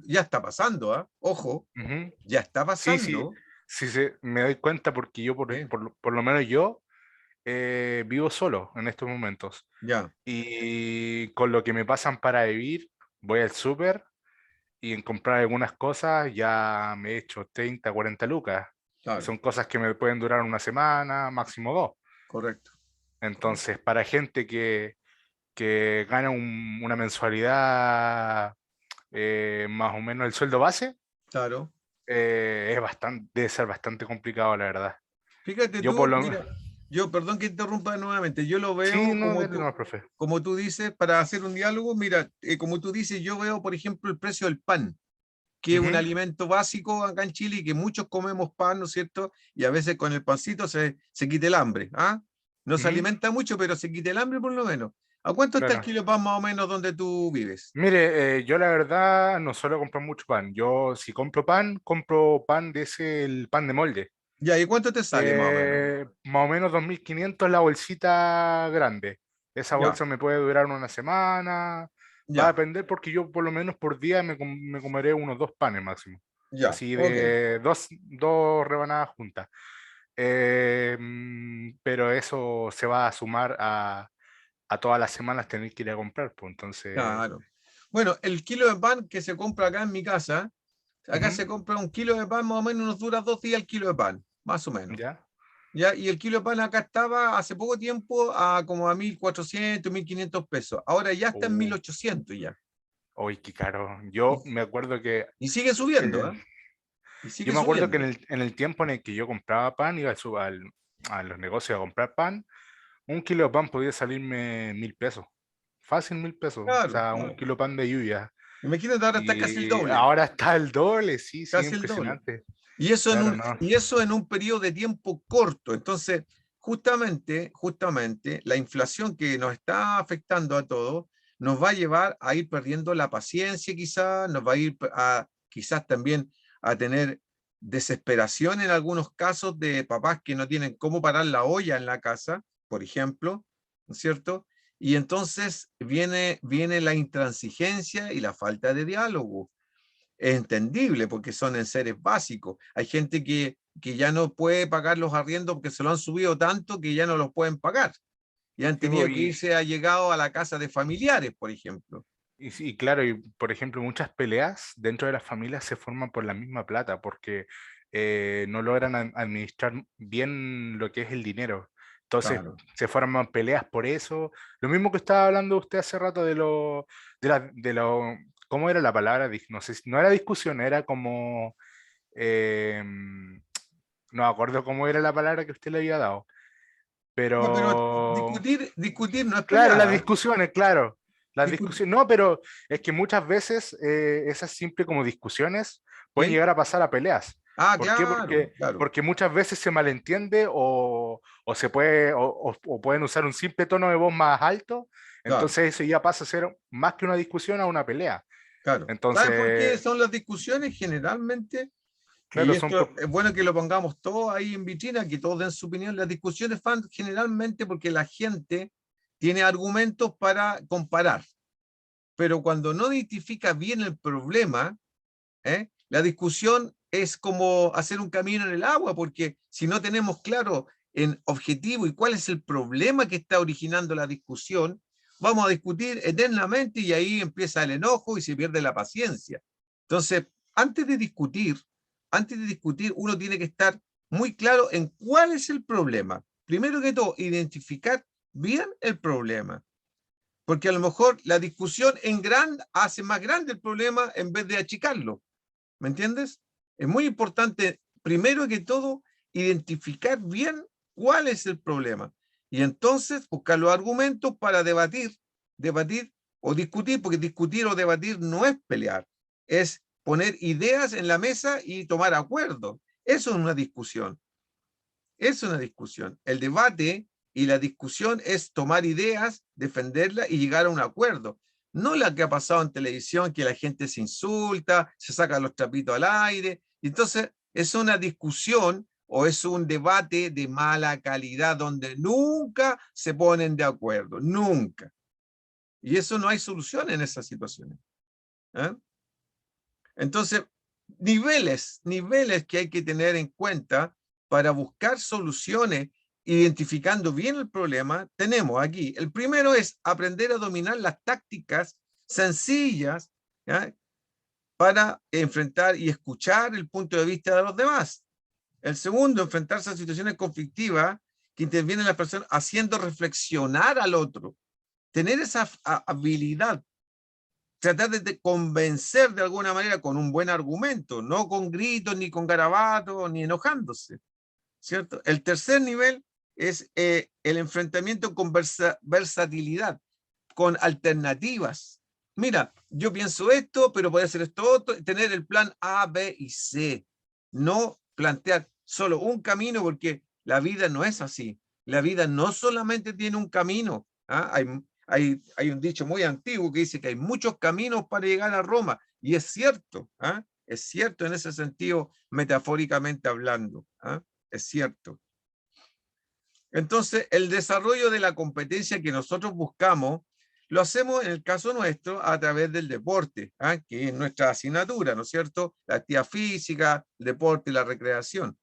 ya está pasando, ¿ah? Ojo, Ujú. ya está Sí, sí, pasando. sí, me doy cuenta porque yo, Sí, por lo menos yo, vivo solo en estos momentos. ya, Y con lo que me pasan para vivir, voy al súper y en comprar algunas cosas ya me he hecho 30, 40 lucas. Y claro, son cosas que me pueden durar una semana, máximo dos. correcto, correcto. Entonces, para gente que gana una mensualidad más o menos el sueldo base, Claro. es bastante, debe ser bastante complicado, la verdad. Fíjate Yo por tú, lo... mira, yo, perdón que interrumpa nuevamente, yo lo Sí, veo no, dale no, profe. como tú dices, para hacer un diálogo, mira, como tú dices, yo veo, por ejemplo, el precio del pan, que es un Ujú, alimento básico acá en Chile y que muchos comemos pan, ¿no es cierto? Y a veces con el pancito se quita el hambre, ¿ah? No se ujú, alimenta mucho, pero se quita el hambre por lo menos. ¿A cuánto está el claro. kilo de pan más o menos donde tú vives? Mire, yo la verdad no suelo comprar mucho pan. Yo si compro pan de ese, el pan de molde. Ya, ¿y cuánto te sale más o menos? Más o menos 2.500 la bolsita grande. Esa Ya, bolsa me puede durar una semana. Va a ya, depender porque yo por lo menos por día me comeré unos dos panes máximo. ya, Así ok. de dos rebanadas juntas. Pero eso se va a sumar a todas las semanas tener que ir a comprar. Pues entonces, Claro. Bueno, el kilo de pan que se compra acá en mi casa, acá ujú, se compra un kilo de pan, más o menos nos dura 2 días el kilo de pan, más o menos. ya. ¿Ya? Y el kilo de pan acá estaba hace poco tiempo a como a 1.400, 1.500 pesos. Ahora ya está en Uh, 1.800 ya. Uy, qué caro. Y, Yo me acuerdo que y sigue subiendo, eh, ¿eh? Y yo sigue me acuerdo que subiendo. en el tiempo en el que yo compraba pan, iba a los negocios a comprar pan, un kilo de pan podía salirme 1.000 pesos. Fácil 1.000 pesos. O Claro, sea, un claro. kilo de pan de lluvia. Imagínate, ahora está casi el Y doble, ahora está el doble, sí, sí, casi el doble. impresionante. Y eso Claro, no. y eso en un periodo de tiempo corto. Entonces, justamente, la inflación que nos está afectando a todos nos va a llevar a ir perdiendo la paciencia, quizás, nos va a ir a quizás también a tener desesperación en algunos casos de papás que no tienen cómo parar la olla en la casa, por ejemplo, ¿no es cierto? Y entonces viene la intransigencia y la falta de diálogo. Es entendible porque son en seres básicos. Hay gente que ya no puede pagar los arriendos porque se lo han subido tanto que ya no los pueden pagar. Y han Sí, po, tenido que irse a llegado a la casa de familiares, por ejemplo. sí, claro, y por ejemplo, muchas peleas dentro de las familias se forman por la misma plata, porque no logran administrar bien lo que es el dinero. Entonces Claro. se forman peleas por eso. Lo mismo que estaba hablando usted hace rato de lo, ¿cómo era la palabra? No sé, no era discusión, era como, no me acuerdo cómo era la palabra que usted le había dado, No, pero pero discutir no es claro, las pelear, ¿eh? discusiones, claro. Las Discu- discusiones, no, pero es que muchas veces esas simples como discusiones pueden ¿Sí? llegar a pasar a peleas. Ah, ¿Por qué? claro, claro, Porque muchas veces se malentiende o se puede, o pueden usar un simple tono de voz más alto, claro, entonces eso ya pasa a ser más que una discusión a una pelea. claro. ¿Sabes por qué Entonces, son las discusiones generalmente? Claro, Y esto es bueno que lo pongamos todo ahí en vitrina, que todos den su opinión. Las discusiones van generalmente porque la gente tiene argumentos para comparar, pero cuando no identifica bien el problema, la discusión es como hacer un camino en el agua, porque si no tenemos claro en objetivo y cuál es el problema que está originando la discusión, vamos a discutir eternamente y ahí empieza el enojo y se pierde la paciencia. Entonces, antes de discutir, uno tiene que estar muy claro en cuál es el problema. Primero que todo, identificar bien el problema. Porque a lo mejor la discusión hace más grande el problema en vez de achicarlo. ¿Me entiendes? Es muy importante, primero que todo, identificar bien cuál es el problema. Y entonces buscar los argumentos para debatir o discutir, porque discutir o debatir no es pelear, es poner ideas en la mesa y tomar acuerdo. Eso es una discusión. Es una discusión. El debate y la discusión es tomar ideas, defenderlas y llegar a un acuerdo. No la que ha pasado en televisión, que la gente se insulta, se saca los trapitos al aire. Entonces, es una discusión o es un debate de mala calidad donde nunca se ponen de acuerdo, nunca. Y eso no hay solución en esas situaciones. Entonces, niveles que hay que tener en cuenta para buscar soluciones, identificando bien el problema, tenemos aquí. El primero es aprender a dominar las tácticas sencillas, ¿ya?, para enfrentar y escuchar el punto de vista de los demás. El segundo, enfrentarse a situaciones conflictivas que intervienen las personas haciendo reflexionar al otro. Tener esa habilidad, tratar de convencer de alguna manera con un buen argumento, no con gritos, ni con garabatos, ni enojándose, ¿cierto? El tercer nivel es el enfrentamiento con versatilidad, con alternativas. Mira, yo pienso esto, pero puede ser esto otro, tener el plan A, B y C. No plantear solo un camino, porque la vida no es así. La vida no solamente tiene un camino. Hay un dicho muy antiguo que dice que hay muchos caminos para llegar a Roma, y es cierto, es cierto en ese sentido, metafóricamente hablando, es cierto. Entonces, el desarrollo de la competencia que nosotros buscamos lo hacemos en el caso nuestro a través del deporte, que es nuestra asignatura, ¿no es cierto? La actividad física, el deporte y la recreación.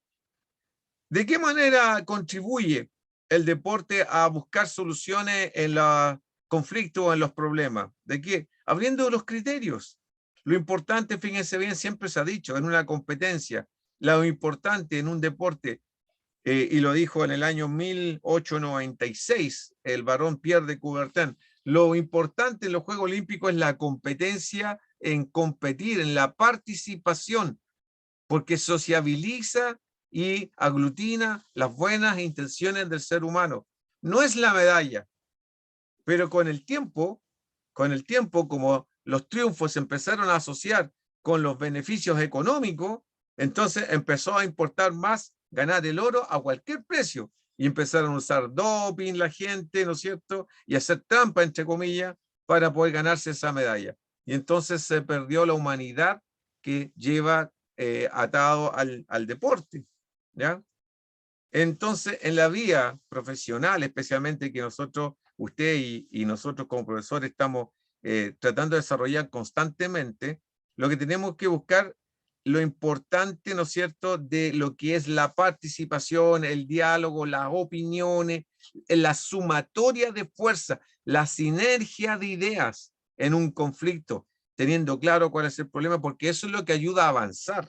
¿De qué manera contribuye el deporte a buscar soluciones en los conflictos o en los problemas? ¿De qué? Abriendo los criterios. Lo importante, fíjense bien, siempre se ha dicho en una competencia, lo importante en un deporte, y lo dijo en el año 1896 el barón Pierre de Coubertin, lo importante en los Juegos Olímpicos es la competencia, en competir, en la participación, porque sociabiliza y aglutina las buenas intenciones del ser humano. No es la medalla, pero con el tiempo, como los triunfos se empezaron a asociar con los beneficios económicos, entonces empezó a importar más ganar el oro a cualquier precio, y empezaron a usar doping la gente, ¿no es cierto?, y hacer trampa, entre comillas, para poder ganarse esa medalla. Y entonces se perdió la humanidad que lleva atado al deporte, ¿ya? Entonces, en la vía profesional, especialmente que nosotros, usted y nosotros como profesores estamos tratando de desarrollar constantemente, lo que tenemos que buscar, lo importante, ¿no es cierto?, de lo que es la participación, el diálogo, las opiniones, la sumatoria de fuerza, la sinergia de ideas en un conflicto, teniendo claro cuál es el problema, porque eso es lo que ayuda a avanzar,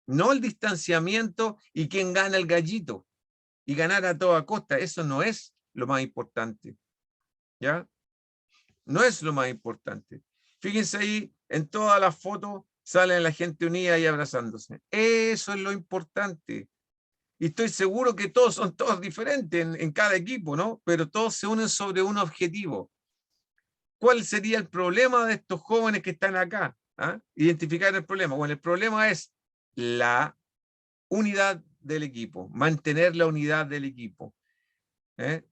no el distanciamiento y quién gana el gallito, y ganar a toda costa. Eso no es lo más importante, ¿ya? No es lo más importante. Fíjense ahí, en todas las fotos salen la gente unida y abrazándose. Eso es lo importante. Y estoy seguro que todos son todos diferentes en cada equipo, ¿no? Pero todos se unen sobre un objetivo. ¿Cuál sería el problema de estos jóvenes que están acá? Identificar el problema. Bueno, el problema es la unidad del equipo, mantener la unidad del equipo.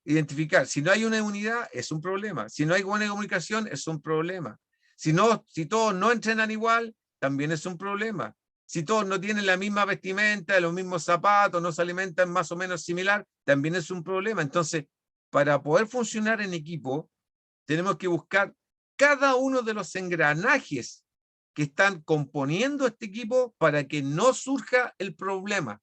Identificar, si no hay una unidad, es un problema. Si no hay buena comunicación, es un problema. Si todos no entrenan igual, también es un problema. Si todos no tienen la misma vestimenta, los mismos zapatos, no se alimentan más o menos similar, también es un problema. Entonces, para poder funcionar en equipo, tenemos que buscar cada uno de los engranajes que están componiendo este equipo para que no surja el problema.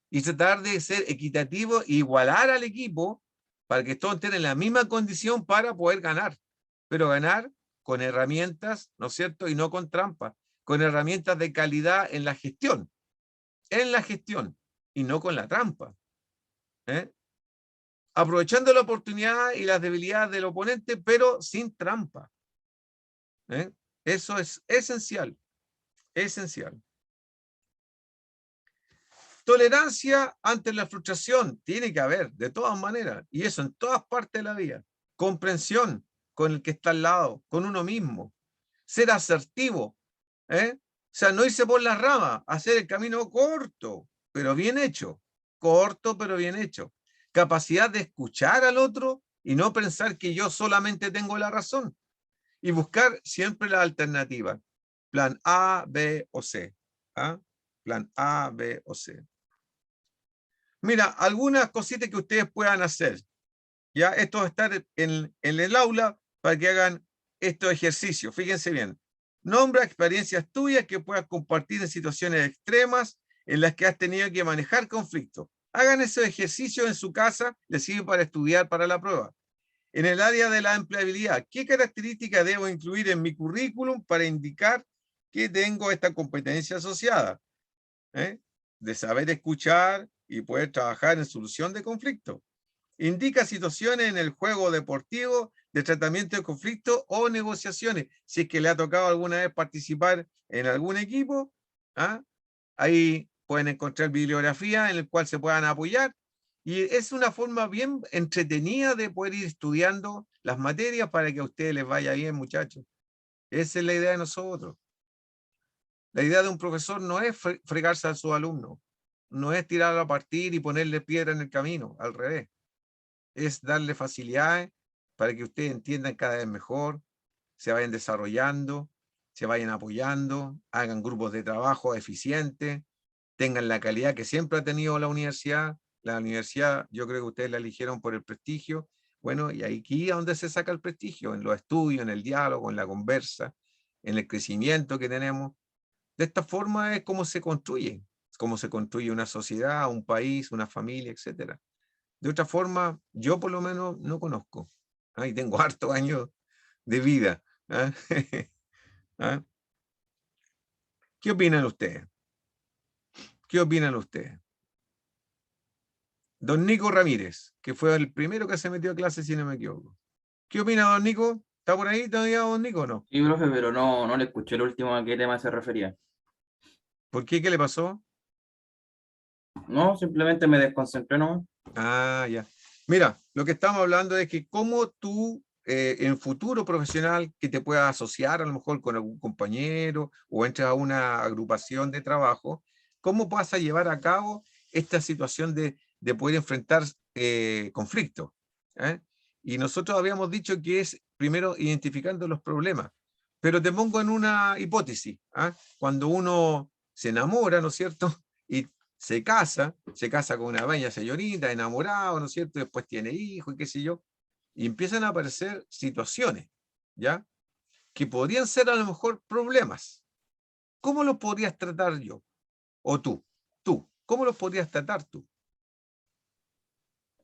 Y tratar de ser equitativo e igualar al equipo para que todos tengan la misma condición para poder ganar. Pero ganar con herramientas, ¿no es cierto? Y no con trampas, con herramientas de calidad en la gestión, y no con la trampa. Aprovechando la oportunidad y las debilidades del oponente, pero sin trampa. Eso es esencial, esencial. Tolerancia ante la frustración, tiene que haber, de todas maneras, y eso en todas partes de la vida. Comprensión con el que está al lado, con uno mismo. Ser asertivo, O sea, no irse por las ramas, hacer el camino corto, pero bien hecho. Corto, pero bien hecho. Capacidad de escuchar al otro y no pensar que yo solamente tengo la razón. Y buscar siempre la alternativa. Plan A, B o C. Plan A, B o C. Mira, algunas cositas que ustedes puedan hacer. Ya, esto va a estar en el aula para que hagan estos ejercicios. Fíjense bien. Nombra experiencias tuyas que puedas compartir en situaciones extremas en las que has tenido que manejar conflictos. Hagan esos ejercicios en su casa, les sirve para estudiar para la prueba. En el área de la empleabilidad, ¿qué características debo incluir en mi currículum para indicar que tengo esta competencia asociada? De saber escuchar y poder trabajar en solución de conflictos. Indica situaciones en el juego deportivo de tratamiento de conflictos o negociaciones. Si es que le ha tocado alguna vez participar en algún equipo, ahí pueden encontrar bibliografía en la cual se puedan apoyar. Y es una forma bien entretenida de poder ir estudiando las materias para que a ustedes les vaya bien, muchachos. Esa es la idea de nosotros. La idea de un profesor no es fregarse a sus alumnos, no es tirarlo a partir y ponerle piedra en el camino, al revés. Es darle facilidades para que ustedes entiendan cada vez mejor, se vayan desarrollando, se vayan apoyando, hagan grupos de trabajo eficientes, tengan la calidad que siempre ha tenido la universidad. La universidad, yo creo que ustedes la eligieron por el prestigio. Bueno, y aquí es donde se saca el prestigio, en los estudios, en el diálogo, en la conversa, en el crecimiento que tenemos. De esta forma es como se construye una sociedad, un país, una familia, etc. De otra forma, yo por lo menos no conozco. Y tengo hartos años de vida. ¿Qué opinan ustedes? ¿Qué opinan ustedes? Don Nico Ramírez, que fue el primero que se metió a clase, si no me equivoco. ¿Qué opina don Nico? ¿Está por ahí todavía don Nico o no? Sí, profe, pero no le escuché el último a qué tema se refería. ¿Por qué? ¿Qué le pasó? No, simplemente me desconcentré nomás. Ya. Mira, lo que estamos hablando es que cómo tú en futuro profesional que te puedas asociar a lo mejor con algún compañero o entres a una agrupación de trabajo, cómo vas a llevar a cabo esta situación de poder enfrentar conflictos. Y nosotros habíamos dicho que es primero identificando los problemas, pero te pongo en una hipótesis. Cuando uno se enamora, ¿no es cierto? Y se casa con una bella señorita, enamorado, ¿no es cierto? Después tiene hijos y qué sé yo, y empiezan a aparecer situaciones, ¿ya? Que podrían ser a lo mejor problemas. ¿Cómo los podrías tratar yo? O tú, ¿cómo los podrías tratar tú?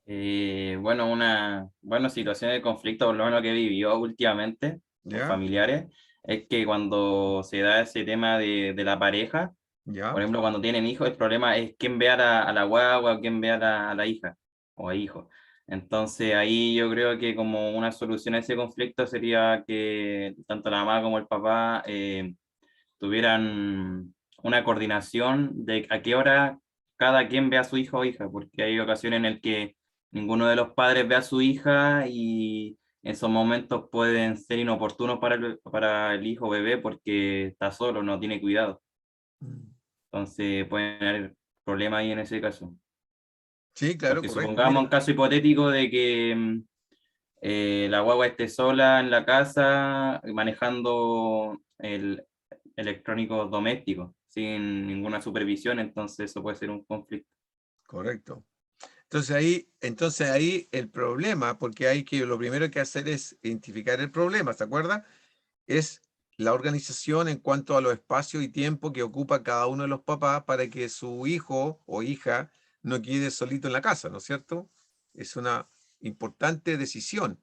Bueno, una situación de conflicto, por lo menos que he vivido últimamente con ¿Ya? familiares, es que cuando se da ese tema de la pareja, ¿Ya? por ejemplo, cuando tienen hijos, el problema es quién ve a la guagua o quién ve a la hija o a hijo. Entonces ahí yo creo que como una solución a ese conflicto sería que tanto la mamá como el papá tuvieran una coordinación de a qué hora cada quien ve a su hijo o hija, porque hay ocasiones en las que ninguno de los padres ve a su hija y esos momentos pueden ser inoportunos para el hijo o bebé porque está solo, no tiene cuidado. Entonces pueden haber problemas ahí en ese caso. Sí, claro, Porque correcto. supongamos un Mira, caso hipotético de que la guagua esté sola en la casa manejando el electrónico doméstico. sin ninguna supervisión, entonces eso puede ser un conflicto. Correcto. Entonces ahí el problema, porque lo primero que hacer es identificar el problema, ¿se acuerda? Es la organización en cuanto a los espacios y tiempo que ocupa cada uno de los papás para que su hijo o hija no quede solito en la casa, ¿no es cierto? Es una importante decisión.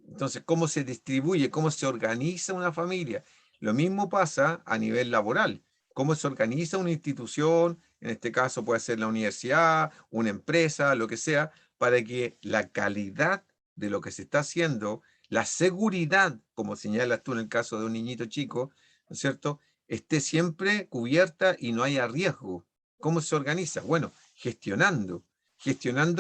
Entonces, ¿cómo se distribuye? ¿Cómo se organiza una familia? Lo mismo pasa a nivel laboral. ¿Cómo se organiza una institución? En este caso puede ser la universidad, una empresa, lo que sea, para que la calidad de lo que se está haciendo, la seguridad, como señalas tú en el caso de un niñito chico, ¿no es cierto?, esté siempre cubierta y no haya riesgo. ¿Cómo se organiza? Bueno, gestionando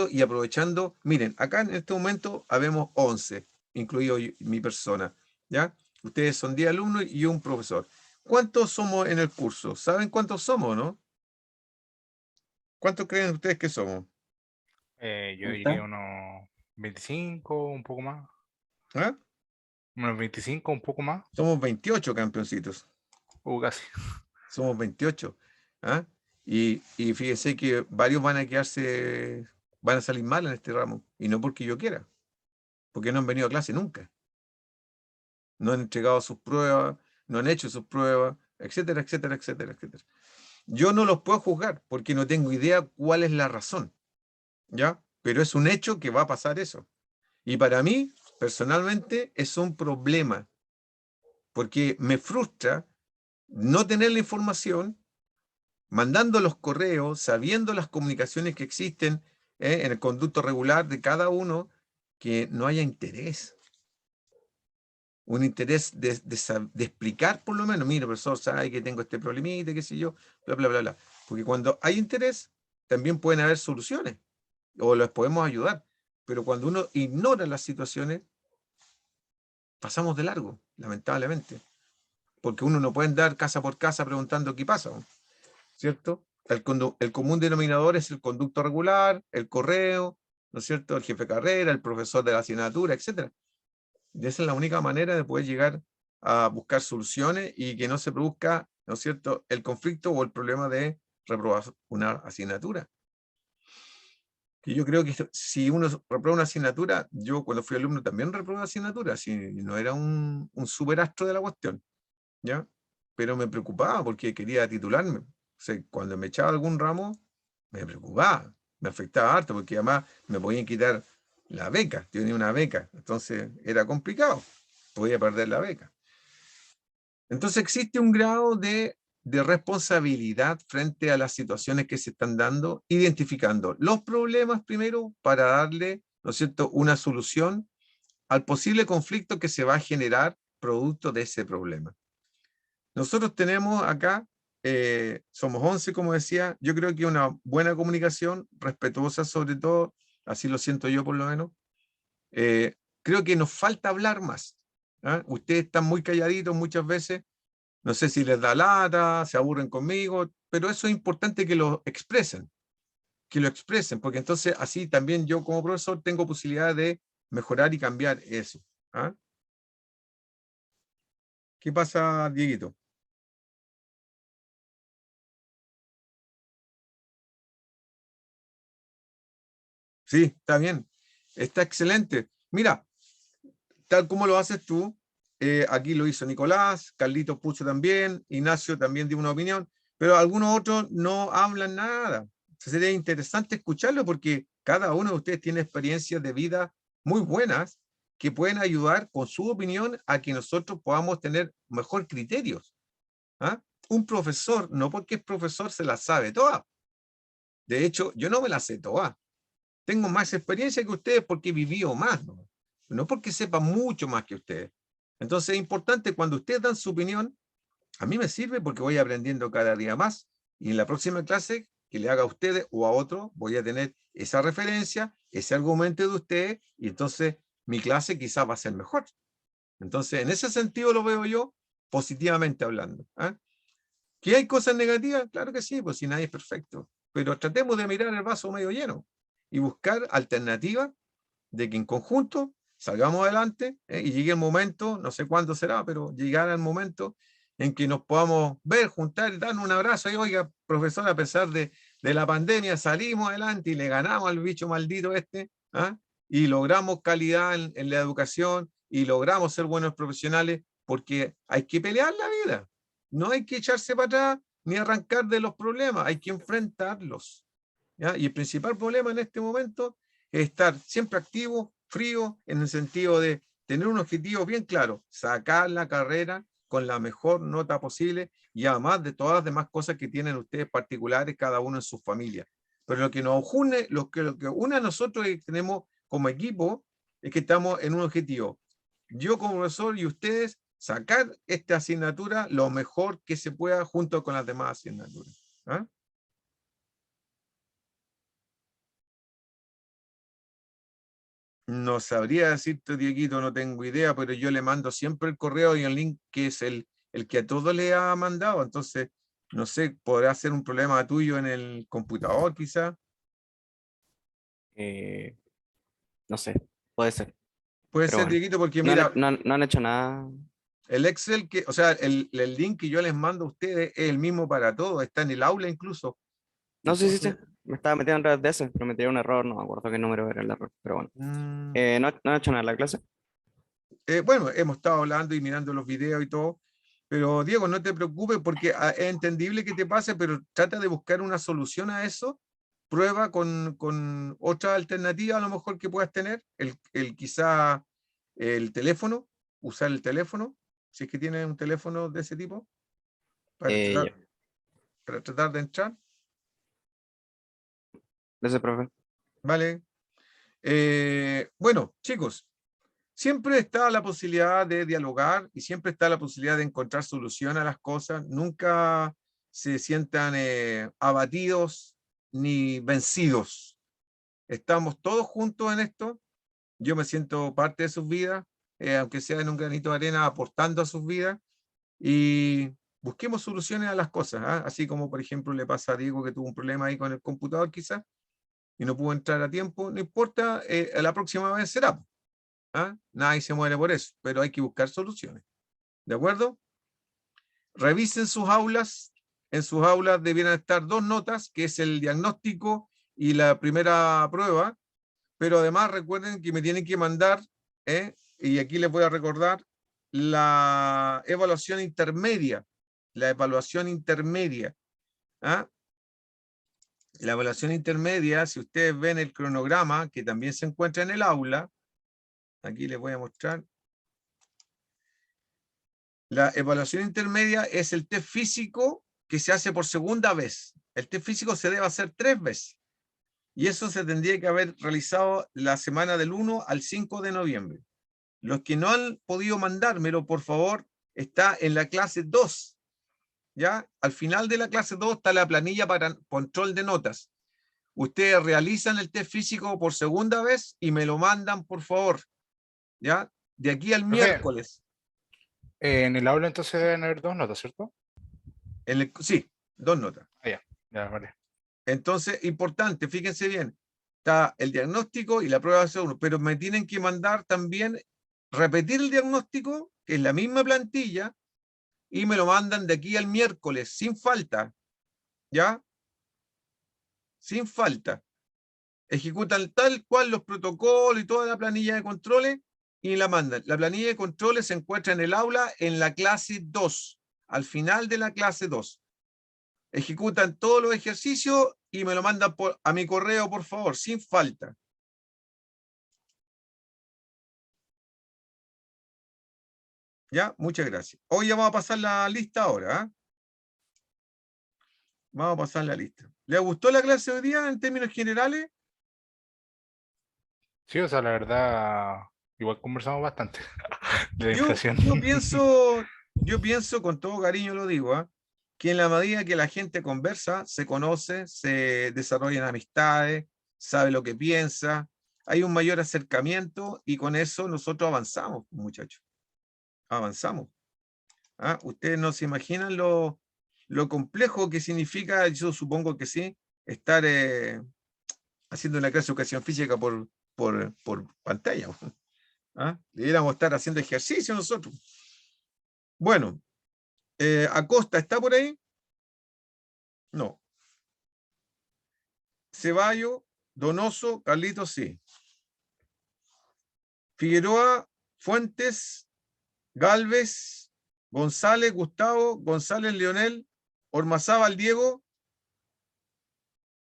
y aprovechando. Miren, acá en este momento habemos 11, incluido mi persona, ¿ya? Ustedes son 10 alumnos y un profesor. ¿Cuántos somos en el curso? ¿Saben cuántos somos, no? ¿Cuántos creen ustedes que somos? Yo diría ¿Cuenta? unos 25, un poco más. ¿Ah? Unos 25, un poco más. Somos 28 campeoncitos. Casi. Somos 28. ¿Ah? Y fíjense que varios van a salir mal en este ramo. Y no porque yo quiera, porque no han venido a clase nunca. No han entregado sus pruebas, no han hecho sus pruebas, etcétera, etcétera, etcétera, etcétera. Yo no los puedo juzgar porque no tengo idea cuál es la razón, ¿ya? Pero es un hecho que va a pasar eso. Y para mí, personalmente, es un problema, porque me frustra no tener la información, mandando los correos, sabiendo las comunicaciones que existen en el conducto regular de cada uno, que no haya interés. Un interés de explicar por lo menos, mira, profesor, sabe que tengo este problemita, qué sé yo, bla, bla, bla, bla. Porque cuando hay interés, también pueden haber soluciones, o los podemos ayudar. Pero cuando uno ignora las situaciones, pasamos de largo, lamentablemente. Porque uno no puede andar casa por casa preguntando qué pasa, ¿cierto? El común denominador es el conducto regular, el correo, ¿no es cierto? El jefe de carrera, el profesor de la asignatura, etcétera. Y esa es la única manera de poder llegar a buscar soluciones y que no se produzca, ¿no es cierto?, el conflicto o el problema de reprobar una asignatura. Que yo creo que si uno reprueba una asignatura, yo cuando fui alumno también reprobé una asignatura, si no era un superastro de la cuestión, ¿ya? Pero me preocupaba porque quería titularme. O sea, cuando me echaba algún ramo, me preocupaba, me afectaba harto, porque además me podían quitar la beca, yo tenía una beca, entonces era complicado, podía perder la beca. Entonces existe un grado de responsabilidad frente a las situaciones que se están dando, identificando los problemas primero para darle, ¿no es cierto?, una solución al posible conflicto que se va a generar producto de ese problema. Nosotros tenemos acá, somos 11, como decía, yo creo que una buena comunicación, respetuosa sobre todo, así lo siento yo por lo menos. Creo que nos falta hablar más. ¿Ah? Ustedes están muy calladitos muchas veces, no sé si les da lata, se aburren conmigo, pero eso es importante que lo expresen, porque entonces así también yo como profesor tengo posibilidad de mejorar y cambiar eso. ¿Ah? ¿Qué pasa, Dieguito? Sí, está bien. Está excelente. Mira, tal como lo haces tú, aquí lo hizo Nicolás, Carlitos puso también, Ignacio también dio una opinión, pero algunos otros no hablan nada. Sería interesante escucharlo porque cada uno de ustedes tiene experiencias de vida muy buenas que pueden ayudar con su opinión a que nosotros podamos tener mejor criterios. ¿Ah? Un profesor, no porque es profesor, se la sabe toda. De hecho, yo no me la sé toda. Tengo más experiencia que ustedes porque he vivido más, no porque sepa mucho más que ustedes. Entonces es importante cuando ustedes dan su opinión, a mí me sirve porque voy aprendiendo cada día más y en la próxima clase que le haga a ustedes o a otro, voy a tener esa referencia, ese argumento de ustedes y entonces mi clase quizás va a ser mejor. Entonces en ese sentido lo veo yo positivamente hablando. ¿Ah? ¿Que hay cosas negativas? Claro que sí, pues si nadie es perfecto. Pero tratemos de mirar el vaso medio lleno y buscar alternativas de que en conjunto salgamos adelante y llegue el momento, no sé cuándo será, pero llegará el momento en que nos podamos ver, juntar, dar un abrazo y, oiga, profesor, a pesar de la pandemia, salimos adelante y le ganamos al bicho maldito este, ¿ah? Y logramos calidad en la educación y logramos ser buenos profesionales, porque hay que pelear la vida. No hay que echarse para atrás ni arrancar de los problemas, hay que enfrentarlos. ¿Ya? Y el principal problema en este momento es estar siempre activo, frío, en el sentido de tener un objetivo bien claro, sacar la carrera con la mejor nota posible y además de todas las demás cosas que tienen ustedes particulares, cada uno en su familia. Pero lo que nos une, lo que une a nosotros y tenemos como equipo es que estamos en un objetivo. Yo como profesor y ustedes sacar esta asignatura lo mejor que se pueda junto con las demás asignaturas. ¿Ah? No sabría decirte, Dieguito, no tengo idea, pero yo le mando siempre el correo y el link que es el que a todos le ha mandado. Entonces, no sé, podrá ser un problema tuyo en el computador, quizá. Eh, no sé, puede ser. Puede Pero ser, bueno, Dieguito, porque no mira, no han hecho nada. el Excel, o sea, el link que yo les mando a ustedes es el mismo para todos, está en el aula incluso. No, sí, sí, sí. Entonces, Me estaba metiendo en redes de ese, pero me tiré un error, no me acuerdo qué número era el error, pero bueno. No han hecho nada en la clase. bueno, hemos estado hablando y mirando los videos y todo, pero Diego, no te preocupes porque es entendible que te pase, pero trata de buscar una solución a eso. Prueba con otra alternativa a lo mejor que puedas tener, quizá el teléfono, usar el teléfono, si es que tienes un teléfono de ese tipo, para Ya. tratar de entrar, Gracias, profe. ¿vale? Bueno, chicos, siempre está la posibilidad de dialogar y siempre está la posibilidad de encontrar solución a las cosas. Nunca se sientan abatidos ni vencidos. Estamos todos juntos en esto. Yo me siento parte de sus vidas, aunque sea en un granito de arena, aportando a sus vidas. Y busquemos soluciones a las cosas, ¿ah? Así como, por ejemplo, le pasa a Diego que tuvo un problema ahí con el computador quizás y no pudo entrar a tiempo. No importa, la próxima vez será. ¿Ah? Nadie se muere por eso, pero hay que buscar soluciones. ¿De acuerdo? Revisen sus aulas. En sus aulas debieran estar 2 notas, que es el diagnóstico y la primera prueba, pero además recuerden que me tienen que mandar, y aquí les voy a recordar, la evaluación intermedia. La evaluación intermedia. ¿Ah? La evaluación intermedia, si ustedes ven el cronograma, que también se encuentra en el aula, aquí les voy a mostrar. La evaluación intermedia es el test físico que se hace por segunda vez. El test físico se debe hacer 3 veces. Y eso se tendría que haber realizado la semana del 1 al 5 de noviembre. Los que no han podido mandármelo, por favor, está en la clase 2. ¿Ya? Al final de la clase 2 está la planilla para control de notas. Ustedes realizan el test físico por segunda vez y me lo mandan, por favor. ¿Ya? De aquí al Profe, miércoles. en el aula entonces deben haber 2 notas, ¿cierto? Sí, 2 notas. Ah, ya, vale. Entonces, importante, fíjense bien, está el diagnóstico y la prueba de C1, pero me tienen que mandar también, repetir el diagnóstico, que es la misma plantilla, y me lo mandan de aquí al miércoles, sin falta, ¿ya? Sin falta. Ejecutan tal cual los protocolos y toda la planilla de controles y la mandan. La planilla de controles se encuentra en el aula en la clase 2, al final de la clase 2. Ejecutan todos los ejercicios y me lo mandan a mi correo, por favor, sin falta. ¿Ya? Muchas gracias. Hoy ya vamos a pasar la lista ahora. ¿Eh? Vamos a pasar la lista. ¿Le gustó la clase de hoy día en términos generales? Sí, o sea, la verdad, igual conversamos bastante de la Yo, inflación. yo pienso, con todo cariño lo digo, ¿eh? Que en la medida que la gente conversa, se conoce, se desarrollan amistades, sabe lo que piensa, hay un mayor acercamiento y con eso nosotros avanzamos, muchachos. Avanzamos. ¿Ah? Ustedes no se imaginan lo complejo que significa, yo supongo que sí, estar haciendo una clase de educación física por pantalla. ¿Ah? Deberíamos estar haciendo ejercicio nosotros. Bueno, Acosta, ¿está por ahí? No. Ceballos, Donoso, Carlitos, sí. Figueroa, Fuentes, Galvez, González, Gustavo, González, Leonel, Ormazábal, Diego,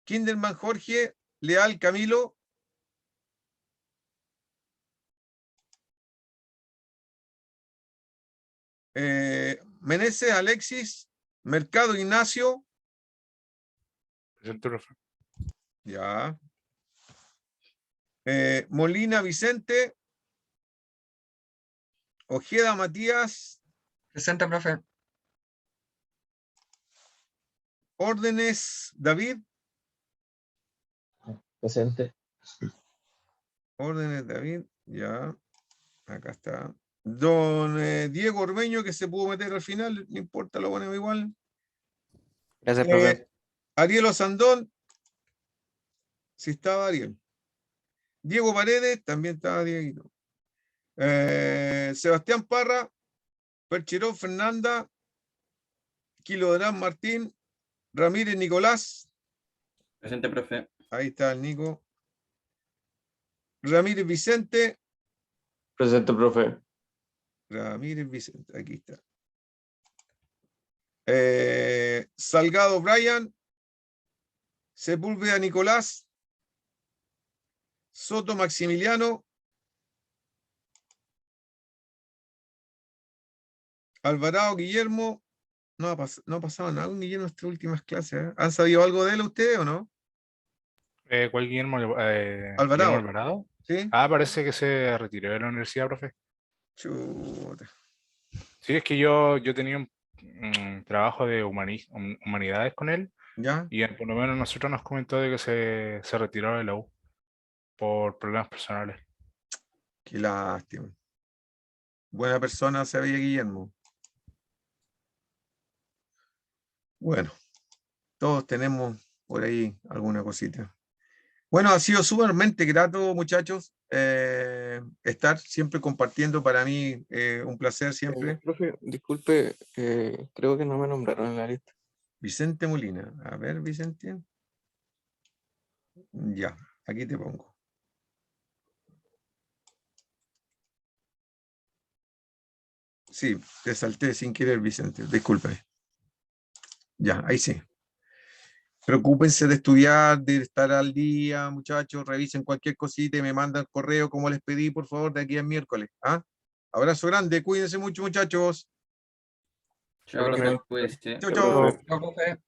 Kinderman, Jorge, Leal, Camilo, Meneses, Alexis, Mercado, Ignacio, Presente, profe. ya. Molina, Vicente, Ojeda, Matías, Presente, profe. Órdenes, David, Presente. Órdenes, David, ya, acá está. Don Diego Ormeño, que se pudo meter al final, no importa, lo ponemos igual. Gracias, profe. Ariel Osandón, sí estaba Ariel. Diego Paredes, también estaba Dieguito. Sebastián Parra, Percherón Fernanda, Quilodrán Martín, Ramírez Nicolás, Presente, profe. ahí está el Nico. Ramírez Vicente, Presente, profe. Ramírez Vicente, aquí está. Salgado Brian, Sepúlveda Nicolás, Soto Maximiliano, Alvarado Guillermo. No ha pasado nada con Guillermo en estas últimas clases, ¿eh? ¿Han sabido algo de él ustedes o no? ¿Cuál Guillermo? Alvarado. Guillermo Alvarado. ¿Sí? Parece que se retiró de la universidad, profe. Chuta. Sí, es que yo tenía un trabajo de humanidades con él ¿Ya? y por lo menos nosotros nos comentó de que se retiró de la U por problemas personales. Qué lástima. Buena persona se veía Guillermo. Bueno, todos tenemos por ahí alguna cosita. Bueno, ha sido sumamente grato, muchachos, estar siempre compartiendo. Para mí, un placer siempre. Profe, disculpe, creo que no me nombraron en la lista. Vicente Molina. A ver, Vicente. Ya, aquí te pongo. Sí, te salté sin querer, Vicente. Disculpe. Ya, ahí sí. Preocúpense de estudiar, de estar al día, muchachos. Revisen cualquier cosita y me mandan correo como les pedí, por favor, de aquí al miércoles. ¿Ah? Abrazo grande. Cuídense mucho, muchachos. Chao, profe. profe. Cuídese. Chau, Chao, chau. profe. Chao, profe.